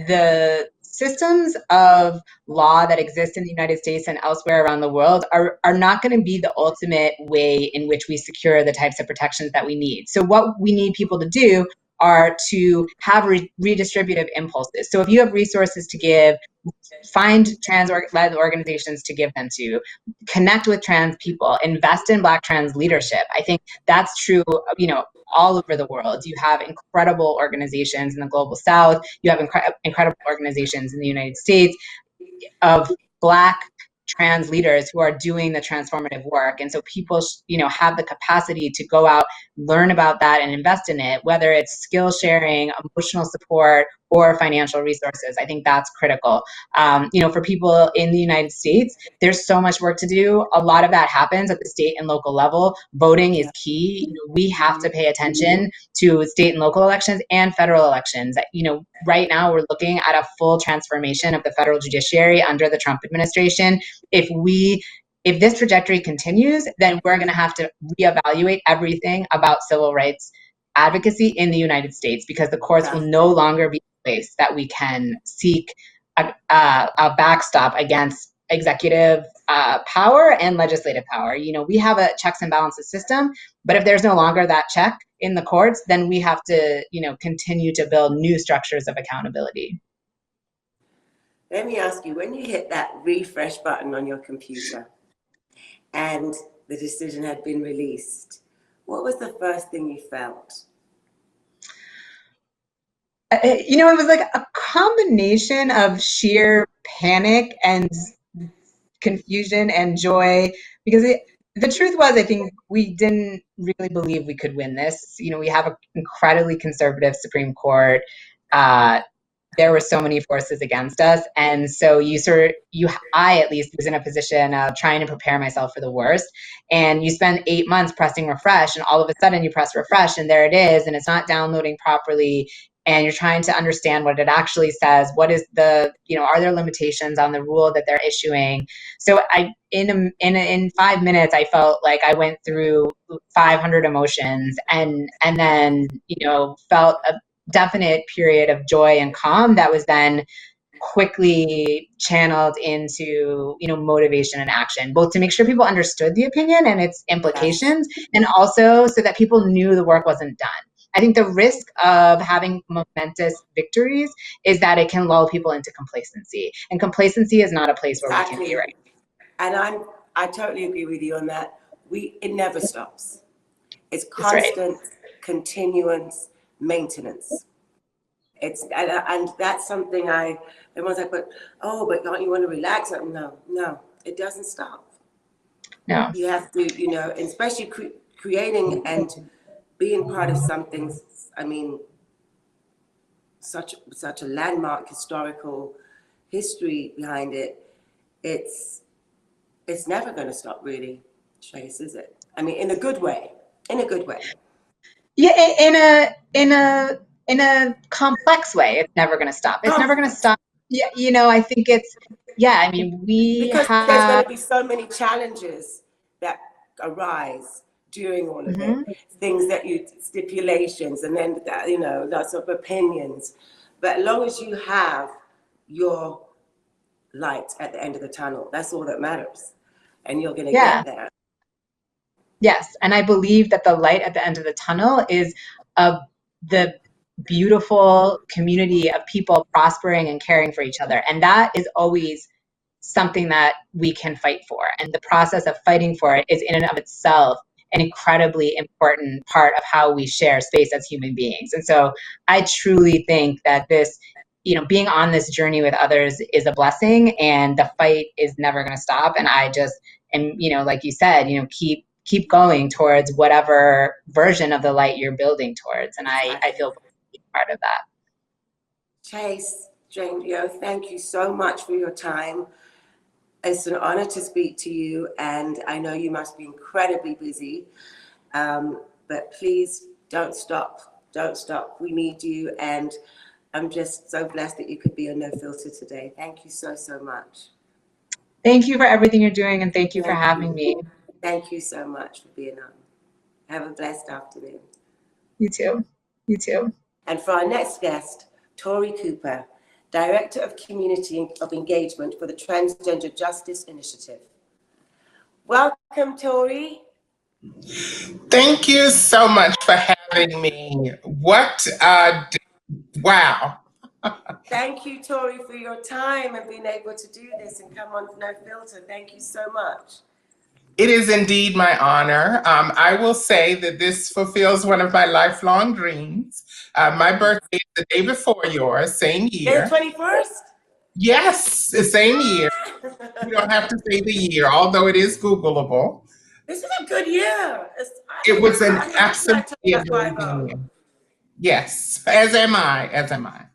the systems of law that exist in the United States and elsewhere around the world are not going to be the ultimate way in which we secure the types of protections that we need. So what we need people to do are to have redistributive impulses. So if you have resources to give, find trans-led organizations to give them to, connect with trans people, invest in Black trans leadership. I think that's true, you know, all over the world. You have incredible organizations in the global South. You have incredible organizations in the United States of Black trans leaders who are doing the transformative work. And so people, you know, have the capacity to go out, learn about that and invest in it, whether it's skill sharing, emotional support, or financial resources. I think that's critical. You know, for people in the United States, there's so much work to do. A lot of that happens at the state and local level. Voting is key. You know, we have to pay attention to state and local elections and federal elections. You know, right now we're looking at a full transformation of the federal judiciary under the Trump administration. If this trajectory continues, then we're going to have to reevaluate everything about civil rights advocacy in the United States, because the courts will no longer be a place that we can seek a backstop against executive power and legislative power. You know, we have a checks and balances system, but if there's no longer that check in the courts, then we have to, you know, continue to build new structures of accountability. Let me ask you, when you hit that refresh button on your computer and the decision had been released, what was the first thing you felt? It was like a combination of sheer panic and confusion and joy, because the truth was, I think we didn't really believe we could win this. We have an incredibly conservative Supreme Court. There were so many forces against us, and so I at least was in a position of trying to prepare myself for the worst. And you spend 8 months pressing refresh, and all of a sudden you press refresh and there it is, and it's not downloading properly, and you're trying to understand what it actually says. What is are there limitations on the rule that they're issuing? So in 5 minutes, I felt like I went through 500 emotions, and then felt a definite period of joy and calm that was then quickly channeled into motivation and action, both to make sure people understood the opinion and its implications, and also so that people knew the work wasn't done. I think the risk of having momentous victories is that it can lull people into complacency, and complacency is not a place where we can be right. And I totally agree with you on that. It never stops. It's That's constant, right. continuance, maintenance. And that's something everyone's like, but don't you want to relax? Like, no, it doesn't stop. No. You have to, especially creating and being part of something. I mean, such a landmark historical history behind it. It's never going to stop, really, Trace, is it? I mean, in a good way. In a good way. Yeah, in a complex way, it's never going to stop. It's never going to stop. Yeah, I think it's. Yeah, I mean, because there's going to be so many challenges that arise during all of it. Things stipulations, and then lots of opinions. But as long as you have your light at the end of the tunnel, that's all that matters, and you're going to get there. Yes, and I believe that the light at the end of the tunnel is the beautiful community of people prospering and caring for each other, and that is always something that we can fight for. And the process of fighting for it is in and of itself an incredibly important part of how we share space as human beings. And so I truly think that this, being on this journey with others is a blessing, and the fight is never going to stop. And I just am, like you said, keep going towards whatever version of the light you're building towards. And I feel part of that. Chase, Strangio, thank you so much for your time. It's an honor to speak to you, and I know you must be incredibly busy, but please don't stop. Don't stop. We need you, and I'm just so blessed that you could be on No Filter today. Thank you so, so much. Thank you for everything you're doing, and thank you for having me. Thank you so much for being on. Have a blessed afternoon. You too. You too. And for our next guest, Tori Cooper, Director of Community of Engagement for the Transgender Justice Initiative. Welcome, Tori. Thank you so much for having me. Wow. Thank you, Tori, for your time and being able to do this and come on No Filter. Thank you so much. It is indeed my honor. I will say that this fulfills one of my lifelong dreams. My birthday is the day before yours, same year. The 21st? Yes, the same year. You don't have to say the year, although it is Googleable. This is a good year. It was an absolutely amazing year. Yes, as am I.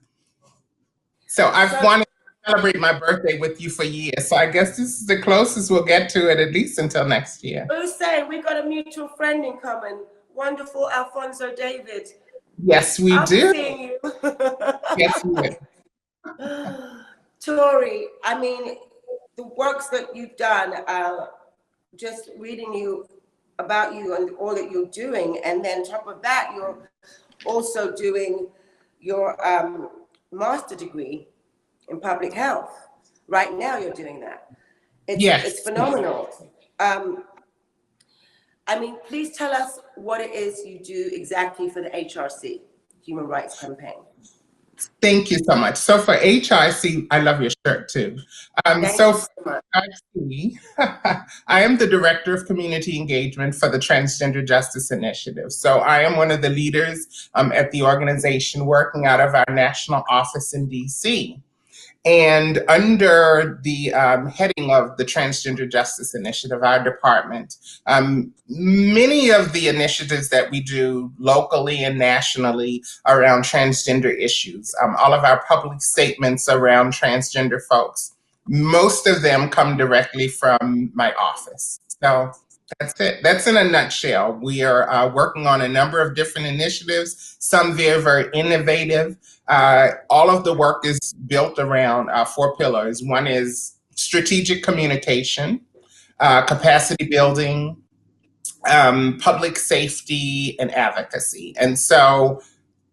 So I've wanted to celebrate my birthday with you for years. So I guess this is the closest we'll get to it, at least until next year. Who's saying we got a mutual friend in common? Wonderful Alfonso David. Yes, we I'll do. be seeing you. Yes, we do. Tori, I mean, the works that you've done, just reading about you and all that you're doing, and then on top of that, you're also doing your master degree in public health. Right now you're doing that. It's phenomenal. I mean, please tell us what it is you do exactly for the HRC, Human Rights Campaign. Thank you so much. So for HIC, I love your shirt too. So for HIC, I am the Director of Community Engagement for the Transgender Justice Initiative. So I am one of the leaders at the organization working out of our national office in DC. And under the heading of the Transgender Justice Initiative, our department, many of the initiatives that we do locally and nationally around transgender issues, all of our public statements around transgender folks, most of them come directly from my office. So that's it. That's in a nutshell. We are working on a number of different initiatives, some very, very innovative. All of the work is built around 4 pillars. One is strategic communication, capacity building, public safety, and advocacy. And so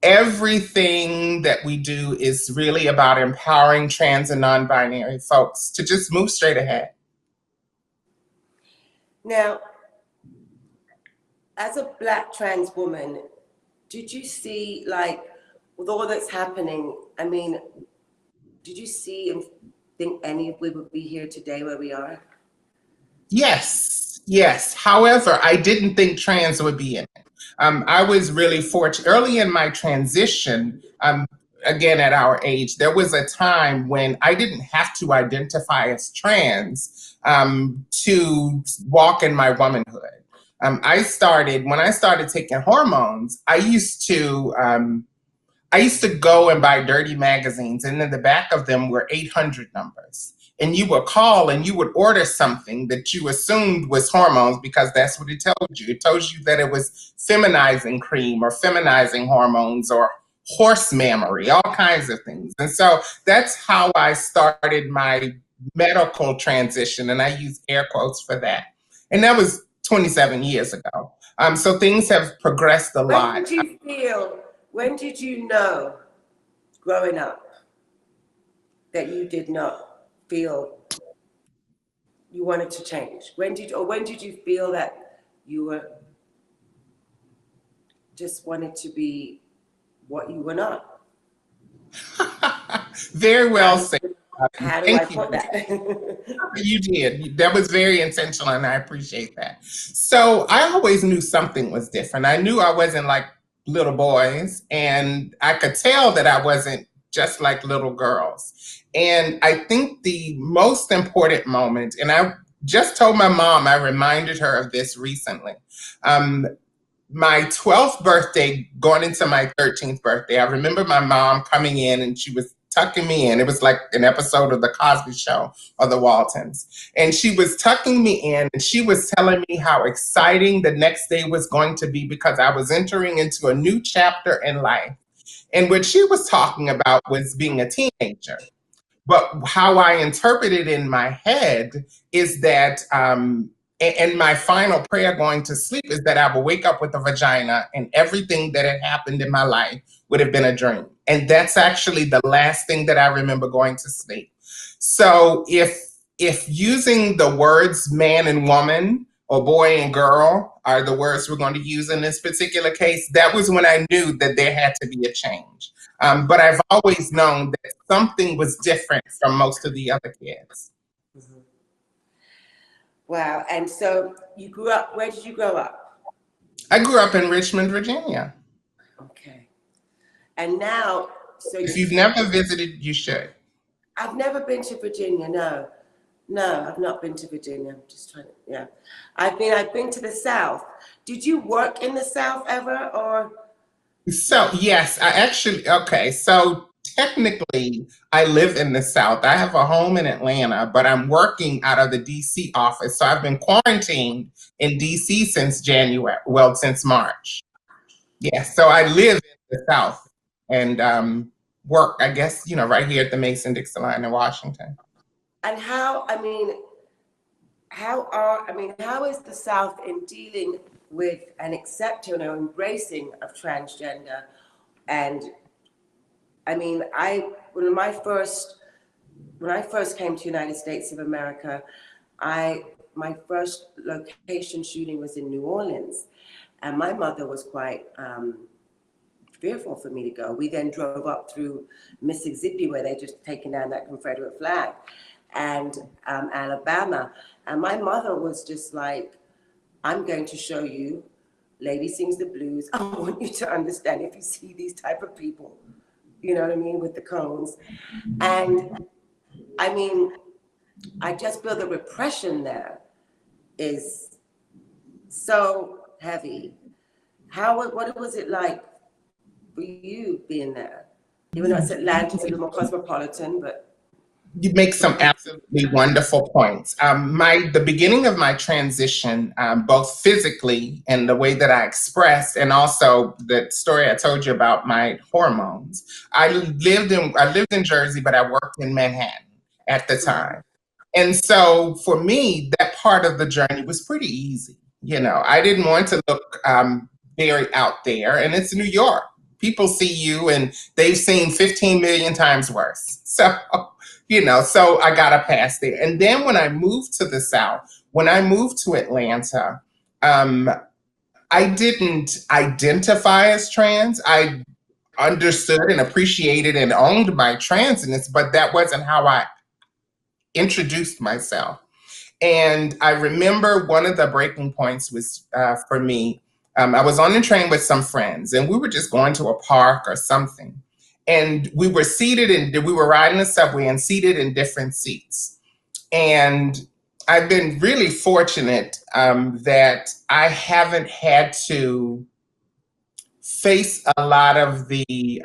everything that we do is really about empowering trans and non-binary folks to just move straight ahead. Now, as a Black trans woman, did you see, like, with all that's happening, I mean, did you see and think any of we would be here today where we are? Yes, yes. However, I didn't think trans would be in it. I was really fortunate. Early in my transition, again, at our age, there was a time when I didn't have to identify as trans to walk in my womanhood. When I started taking hormones, I used to go and buy dirty magazines, and in the back of them were 800 numbers. And you would call and you would order something that you assumed was hormones because that's what it told you. It told you that it was feminizing cream or feminizing hormones or horse mammary, all kinds of things. And so that's how I started my medical transition, and I use air quotes for that. And that was 27 years ago. So things have progressed a lot. When did you know growing up that you did not feel you wanted to change? When did you feel that you were just wanted to be what you were not? Very well said. How do I put that? You did. That was very intentional, and I appreciate that. So I always knew something was different. I knew I wasn't like little boys, and I could tell that I wasn't just like little girls. And I think the most important moment, and I just told my mom, I reminded her of this recently. My 12th birthday, going into my 13th birthday, I remember my mom coming in and she was tucking me in. It was like an episode of The Cosby Show or The Waltons. And she was tucking me in and she was telling me how exciting the next day was going to be because I was entering into a new chapter in life. And what she was talking about was being a teenager. But how I interpret it in my head is that, and my final prayer going to sleep is that I will wake up with a vagina and everything that had happened in my life would have been a dream. And that's actually the last thing that I remember going to sleep. So if using the words man and woman or boy and girl are the words we're going to use in this particular case, that was when I knew that there had to be a change. But I've always known that something was different from most of the other kids. Mm-hmm. Wow. And so you grew up, where did you grow up? I grew up in Richmond, Virginia. Okay. And now, so if you've never visited, you should. I've never been to Virginia, no. No, I've not been to Virginia. I'm just trying to, yeah. I've been to the South. Did you work in the South ever, or? So, yes, so technically I live in the South. I have a home in Atlanta, but I'm working out of the DC office. So I've been quarantined in DC since since March. Yeah, so I live in the South and work, I guess, right here at the Mason-Dixon line in Washington. And how is the South in dealing with and accepting or embracing of transgender? And I mean, when I first came to the United States of America, my first location shooting was in New Orleans, and my mother was quite fearful for me to go. We then drove up through Mississippi, where they just taken down that Confederate flag, and Alabama. And my mother was just like, I'm going to show you, Lady Sings the Blues. I want you to understand, if you see these type of people, you know what I mean, with the cones. And I mean, I just feel the repression there is so heavy. What was it like for you being there? Even though it's Atlanta, it's a little more cosmopolitan, but. You make some absolutely wonderful points. The beginning of my transition, both physically and the way that I expressed, and also the story I told you about my hormones. I lived in Jersey, but I worked in Manhattan at the time. And so for me, that part of the journey was pretty easy. You know, I didn't want to look very out there, and it's New York. People see you and they've seen 15 million times worse. So, you know, so I got a pass there. And then when I moved to the South, when I moved to Atlanta, I didn't identify as trans. I understood and appreciated and owned my transness, but that wasn't how I introduced myself. And I remember one of the breaking points was for me, I was on the train with some friends and we were just going to a park or something. And we were we were riding the subway and seated in different seats. And I've been really fortunate that I haven't had to face a lot of the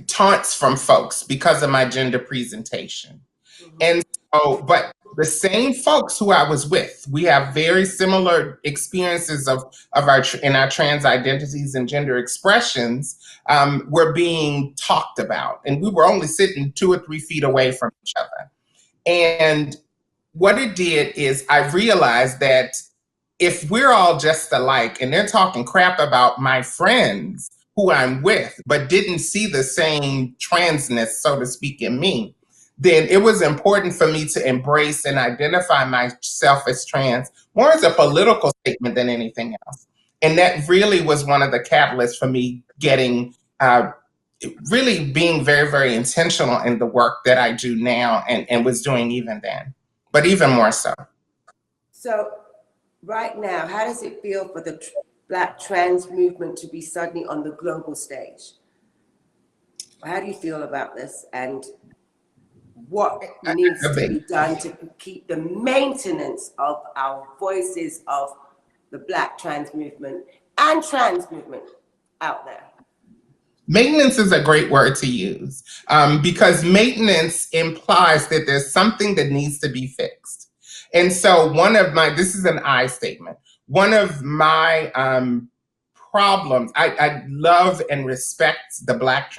taunts from folks because of my gender presentation. And so, but the same folks who I was with, we have very similar experiences of our trans identities and gender expressions, were being talked about. And we were only sitting 2 or 3 feet away from each other. And what it did is I realized that if we're all just alike and they're talking crap about my friends who I'm with, but didn't see the same transness, so to speak, in me, then it was important for me to embrace and identify myself as trans more as a political statement than anything else. And that really was one of the catalysts for me getting, really being very, very intentional in the work that I do now and was doing even then, but even more so. So right now, how does it feel for the Black trans movement to be suddenly on the global stage? How do you feel about this? And what needs to be done to keep the maintenance of our voices of the Black trans movement and trans movement out there? Maintenance is a great word to use because maintenance implies that there's something that needs to be fixed. And so this is an I statement. One of my problems, I love and respect the Black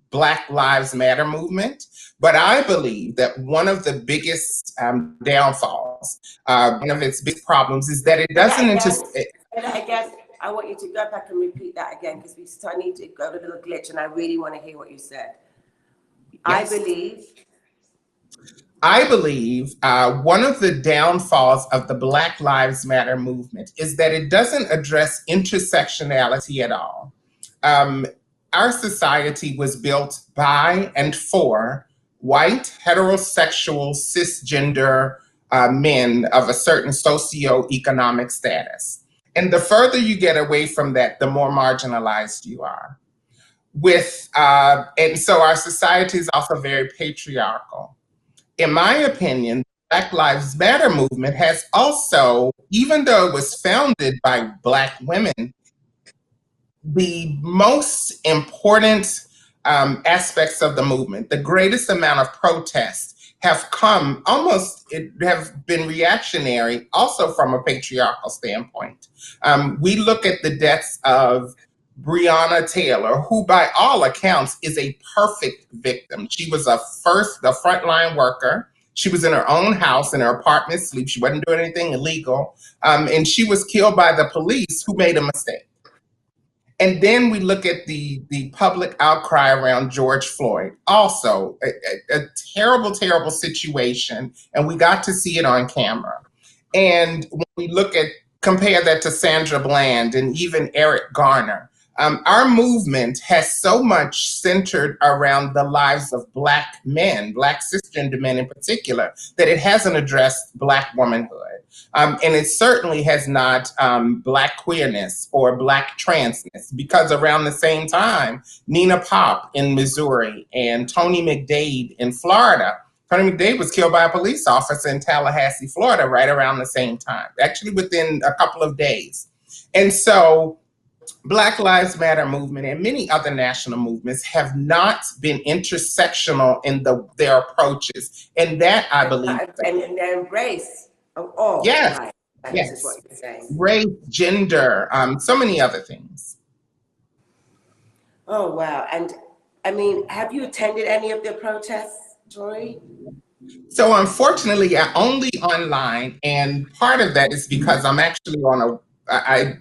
Black Lives Matter movement, but I believe that one of the biggest downfalls, one of its big problems is that it doesn't And I guess I want you to go back and repeat that again, because we started to go a little glitch and I really want to hear what you said. Yes. I believe one of the downfalls of the Black Lives Matter movement is that it doesn't address intersectionality at all. Our society was built by and for white, heterosexual, cisgender men of a certain socioeconomic status. And the further you get away from that, the more marginalized you are. And so our society is also very patriarchal. In my opinion, the Black Lives Matter movement has also, even though it was founded by Black women, the most important aspects of the movement, the greatest amount of protests have been reactionary also from a patriarchal standpoint. We look at the deaths of Breonna Taylor, who by all accounts is a perfect victim. She was the frontline worker. She was in her own house, in her apartment, sleep. She wasn't doing anything illegal. And she was killed by the police who made a mistake. And then we look at the public outcry around George Floyd, also a terrible, terrible situation. And we got to see it on camera. And when we compare that to Sandra Bland and even Eric Garner, our movement has so much centered around the lives of Black men, Black cisgender men in particular, that it hasn't addressed Black womanhood. And it certainly has not Black queerness or Black transness, because around the same time, Nina Pop in Missouri and Tony McDade in Florida. Tony McDade was killed by a police officer in Tallahassee, Florida, right around the same time, actually within a couple of days. And so Black Lives Matter movement and many other national movements have not been intersectional in their approaches. And that, I believe. And their embrace of all yes, life. Yes. Is what you're saying. Race, gender, so many other things. Oh, wow. And I mean, have you attended any of the protests, Tori? So unfortunately, I only online, and part of that is because I'm actually on I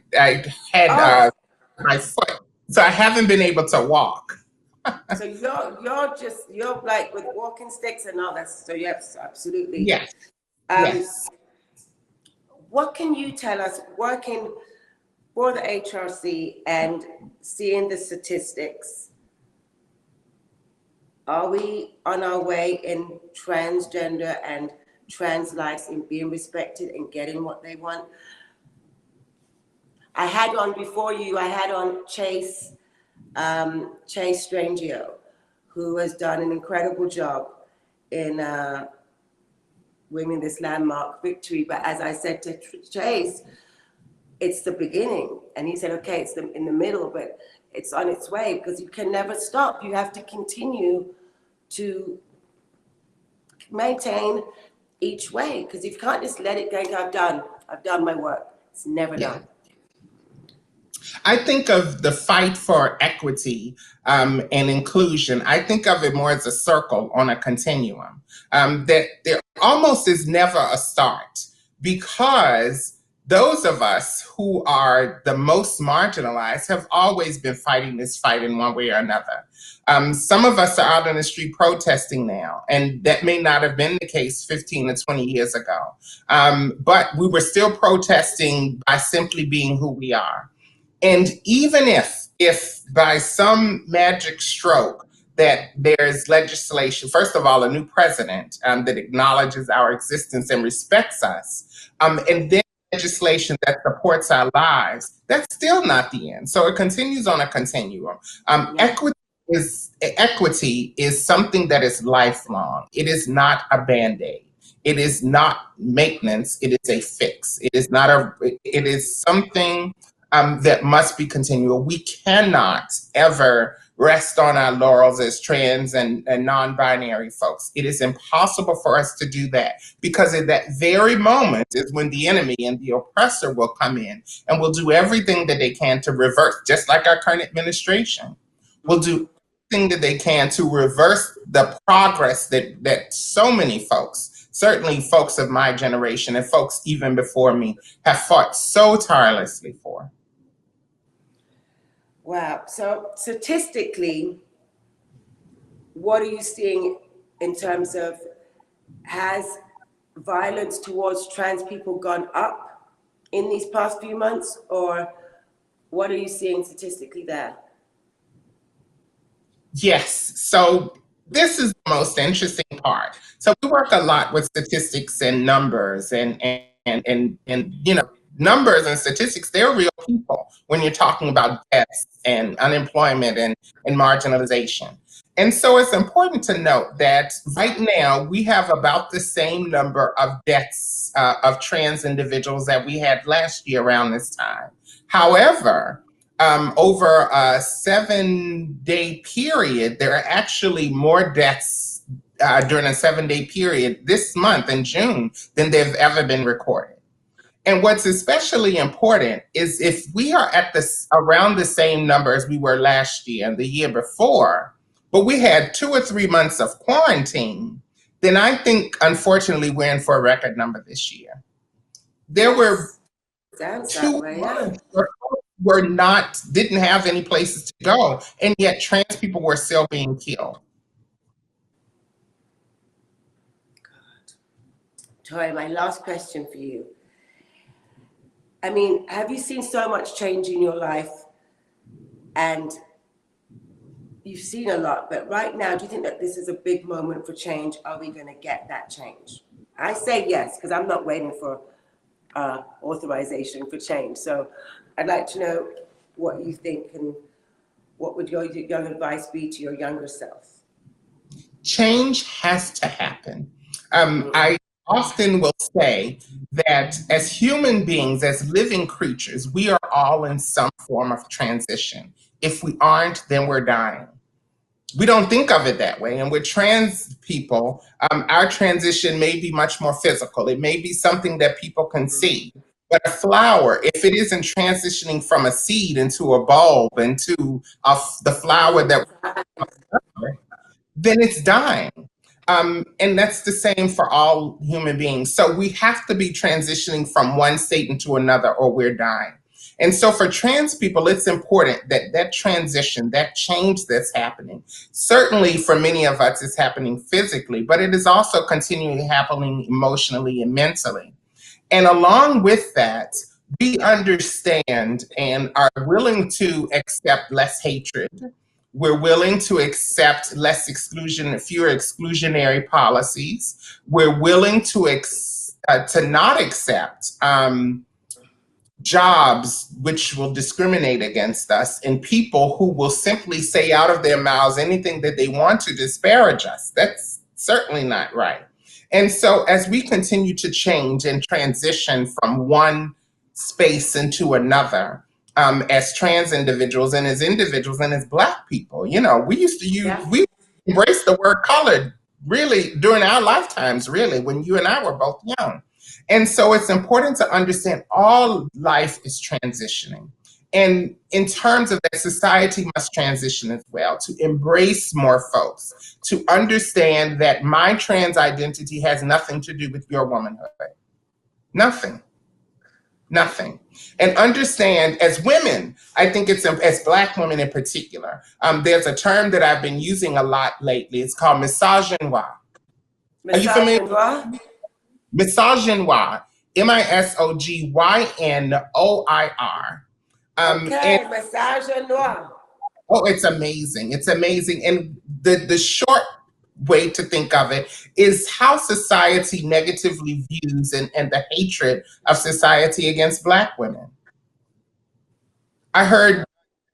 had my foot, so I haven't been able to walk. So you're like with walking sticks and all that. So yes, absolutely. Yes. Yes. What can you tell us, working for the HRC and seeing the statistics? Are we on our way in transgender and trans lives in being respected and getting what they want? I had on before you, I had on Chase Strangio, who has done an incredible job in winning this landmark victory. But as I said to Chase, it's the beginning. And he said, okay, it's in the middle, but it's on its way, because you can never stop. You have to continue to maintain each way, because if you can't just let it go, I've done my work. It's never done. I think of the fight for equity and inclusion. I think of it more as a circle on a continuum, that there almost is never a start, because those of us who are the most marginalized have always been fighting this fight in one way or another. Some of us are out on the street protesting now, and that may not have been the case 15 or 20 years ago. But we were still protesting by simply being who we are. And even if by some magic stroke that there's legislation, first of all, a new president that acknowledges our existence and respects us, and then legislation that supports our lives, that's still not the end. So it continues on a continuum. Equity is something that is lifelong. It is not a Band-Aid. It is not maintenance. It is a fix. It is not it is something that must be continual. We cannot ever rest on our laurels as trans and non-binary folks. It is impossible for us to do that, because at that very moment is when the enemy and the oppressor will come in and will do everything that they can to reverse, just like our current administration will do everything that they can to reverse the progress that so many folks, certainly folks of my generation and folks even before me, have fought so tirelessly for. Wow. So statistically, what are you seeing in terms of, has violence towards trans people gone up in these past few months, or what are you seeing statistically there? Yes. So this is the most interesting part. So we work a lot with statistics and numbers and you know, numbers and statistics, they're real people when you're talking about deaths and unemployment and marginalization. And so it's important to note that right now we have about the same number of deaths of trans individuals that we had last year around this time. However, over a 7-day period, there are actually more deaths during a 7-day period this month in June than they've ever been recorded. And what's especially important is if we are at around the same number as we were last year and the year before, but we had 2 or 3 months of quarantine, then I think, unfortunately, we're in for a record number this year. There were 2 months where didn't have any places to go, and yet trans people were still being killed. Tori, my last question for you. I mean, have you seen so much change in your life And you've seen a lot, but right now, do you think that this is a big moment for change? Are we going to get that change? I say yes, because I'm not waiting for authorization for change. So I'd like to know what you think and what would your young advice be to your younger self? Change has to happen. I often will say that as human beings, as living creatures, we are all in some form of transition. If we aren't, then we're dying. We don't think of it that way. And with trans people, our transition may be much more physical. It may be something that people can see. But a flower, if it isn't transitioning from a seed into a bulb, into the flower that, then it's dying. And that's the same for all human beings. So we have to be transitioning from one state into another or we're dying. And so for trans people, it's important that that transition, that change that's happening, certainly for many of us is happening physically, but it is also continually happening emotionally and mentally. And along with that, we understand and are willing to accept less hatred. We're willing to accept less exclusion, fewer exclusionary policies. We're willing to not accept jobs which will discriminate against us, and people who will simply say out of their mouths anything that they want to disparage us. That's certainly not right. And so as we continue to change and transition from one space into another, as trans individuals and as individuals and as Black people, you know, we used to use, we embraced the word colored really during our lifetimes, really, when you and I were both young. And so it's important to understand all life is transitioning. And in terms of that, society must transition as well, to embrace more folks, to understand that my trans identity has nothing to do with your womanhood. Nothing. Nothing. And understand, as women, I think it's, as Black women in particular, there's a term that I've been using a lot lately. It's called misogynoir. Are you familiar? Misogynoir, misogynoir. Okay, misogynoir. Oh, it's amazing. It's amazing. And the short way to think of it is how society negatively views and the hatred of society against Black women. I heard an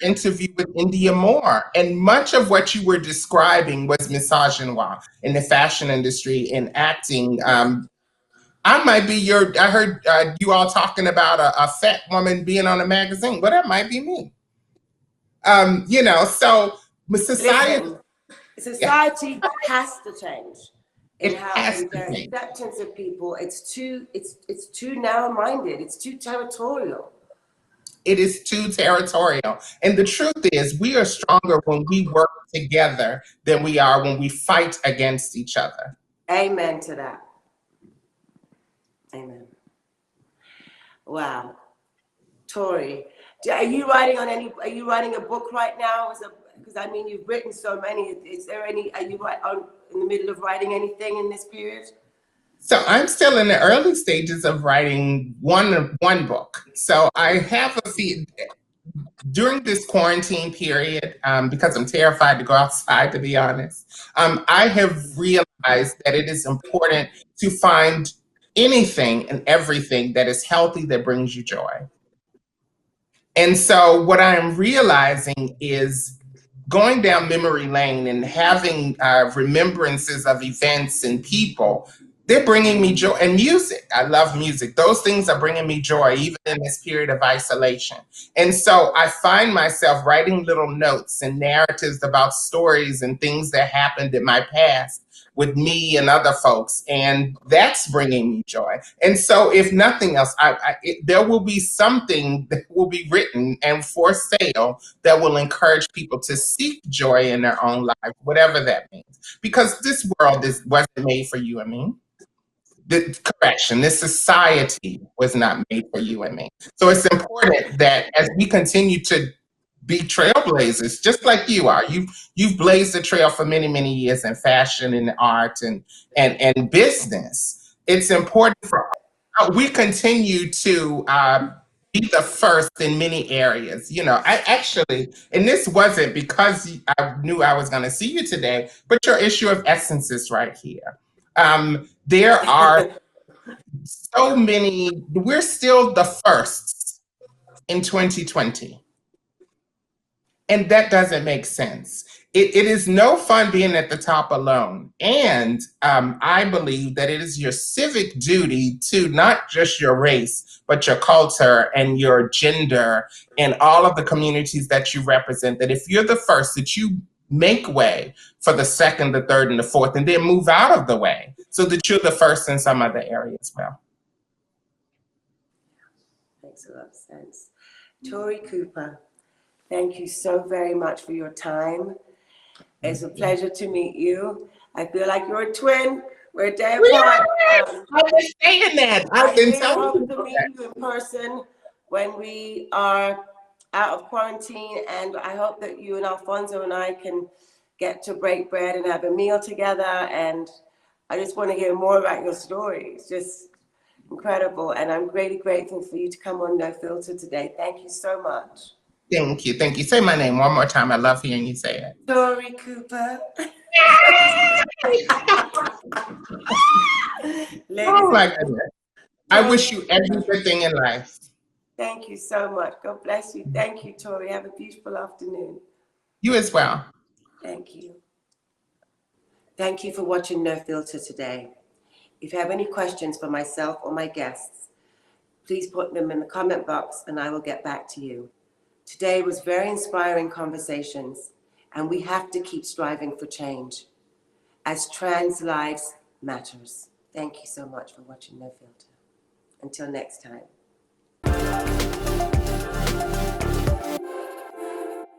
interview with Indya Moore, and much of what you were describing was misogynoir in the fashion industry and acting. I might be I heard you all talking about a fat woman being on a magazine. Well, that might be me. You know, so society. Society has to change. It has to change. Acceptance of people, it's too narrow-minded, it's too territorial. It is too territorial. And the truth is, we are stronger when we work together than we are when we fight against each other. Amen to that. Amen. Wow. Tori, are you writing a book right now? Because I mean, you've written so many. Is there any, are you in the middle of writing anything in this period? So I'm still in the early stages of writing one book. So I have a few, during this quarantine period, because I'm terrified to go outside, to be honest, I have realized that it is important to find anything and everything that is healthy, that brings you joy. And so what I am realizing is going down memory lane and having remembrances of events and people, they're bringing me joy. And music, I love music. Those things are bringing me joy, even in this period of isolation. And so I find myself writing little notes and narratives about stories and things that happened in my past with me and other folks, and that's bringing me joy. And so if nothing else, there will be something that will be written and for sale that will encourage people to seek joy in their own life, whatever that means. Because this world wasn't made for you and me. This society was not made for you and me. So it's important that as we continue to be trailblazers, just like you are. You've blazed the trail for many, many years in fashion and art and business. It's important for we continue to be the first in many areas. You know, I actually, and this wasn't because I knew I was going to see you today, but your issue of essence is right here. There are so many, we're still the first in 2020. And that doesn't make sense. It is no fun being at the top alone. And I believe that it is your civic duty to not just your race, but your culture and your gender and all of the communities that you represent, that if you're the first, that you make way for the second, the third, and the fourth, and then move out of the way so that you're the first in some other area as well. Makes a lot of sense. Tori Cooper, thank you so very much for your time. It's a pleasure to meet you. I feel like you're a twin. We're a day apart. I've been saying that. I've been telling you to meet you in person when we are out of quarantine, and I hope that you and Alfonso and I can get to break bread and have a meal together. And I just want to hear more about your story. It's just incredible, and I'm really grateful for you to come on No Filter today. Thank you so much. Thank you. Thank you. Say my name one more time. I love hearing you say it. Tori Cooper. Oh my goodness. I wish you every good thing in life. Thank you so much. God bless you. Thank you, Tori. Have a beautiful afternoon. You as well. Thank you. Thank you for watching No Filter today. If you have any questions for myself or my guests, please put them in the comment box and I will get back to you. Today was very inspiring conversations, and we have to keep striving for change as trans lives matters. Thank you so much for watching No Filter. Until next time.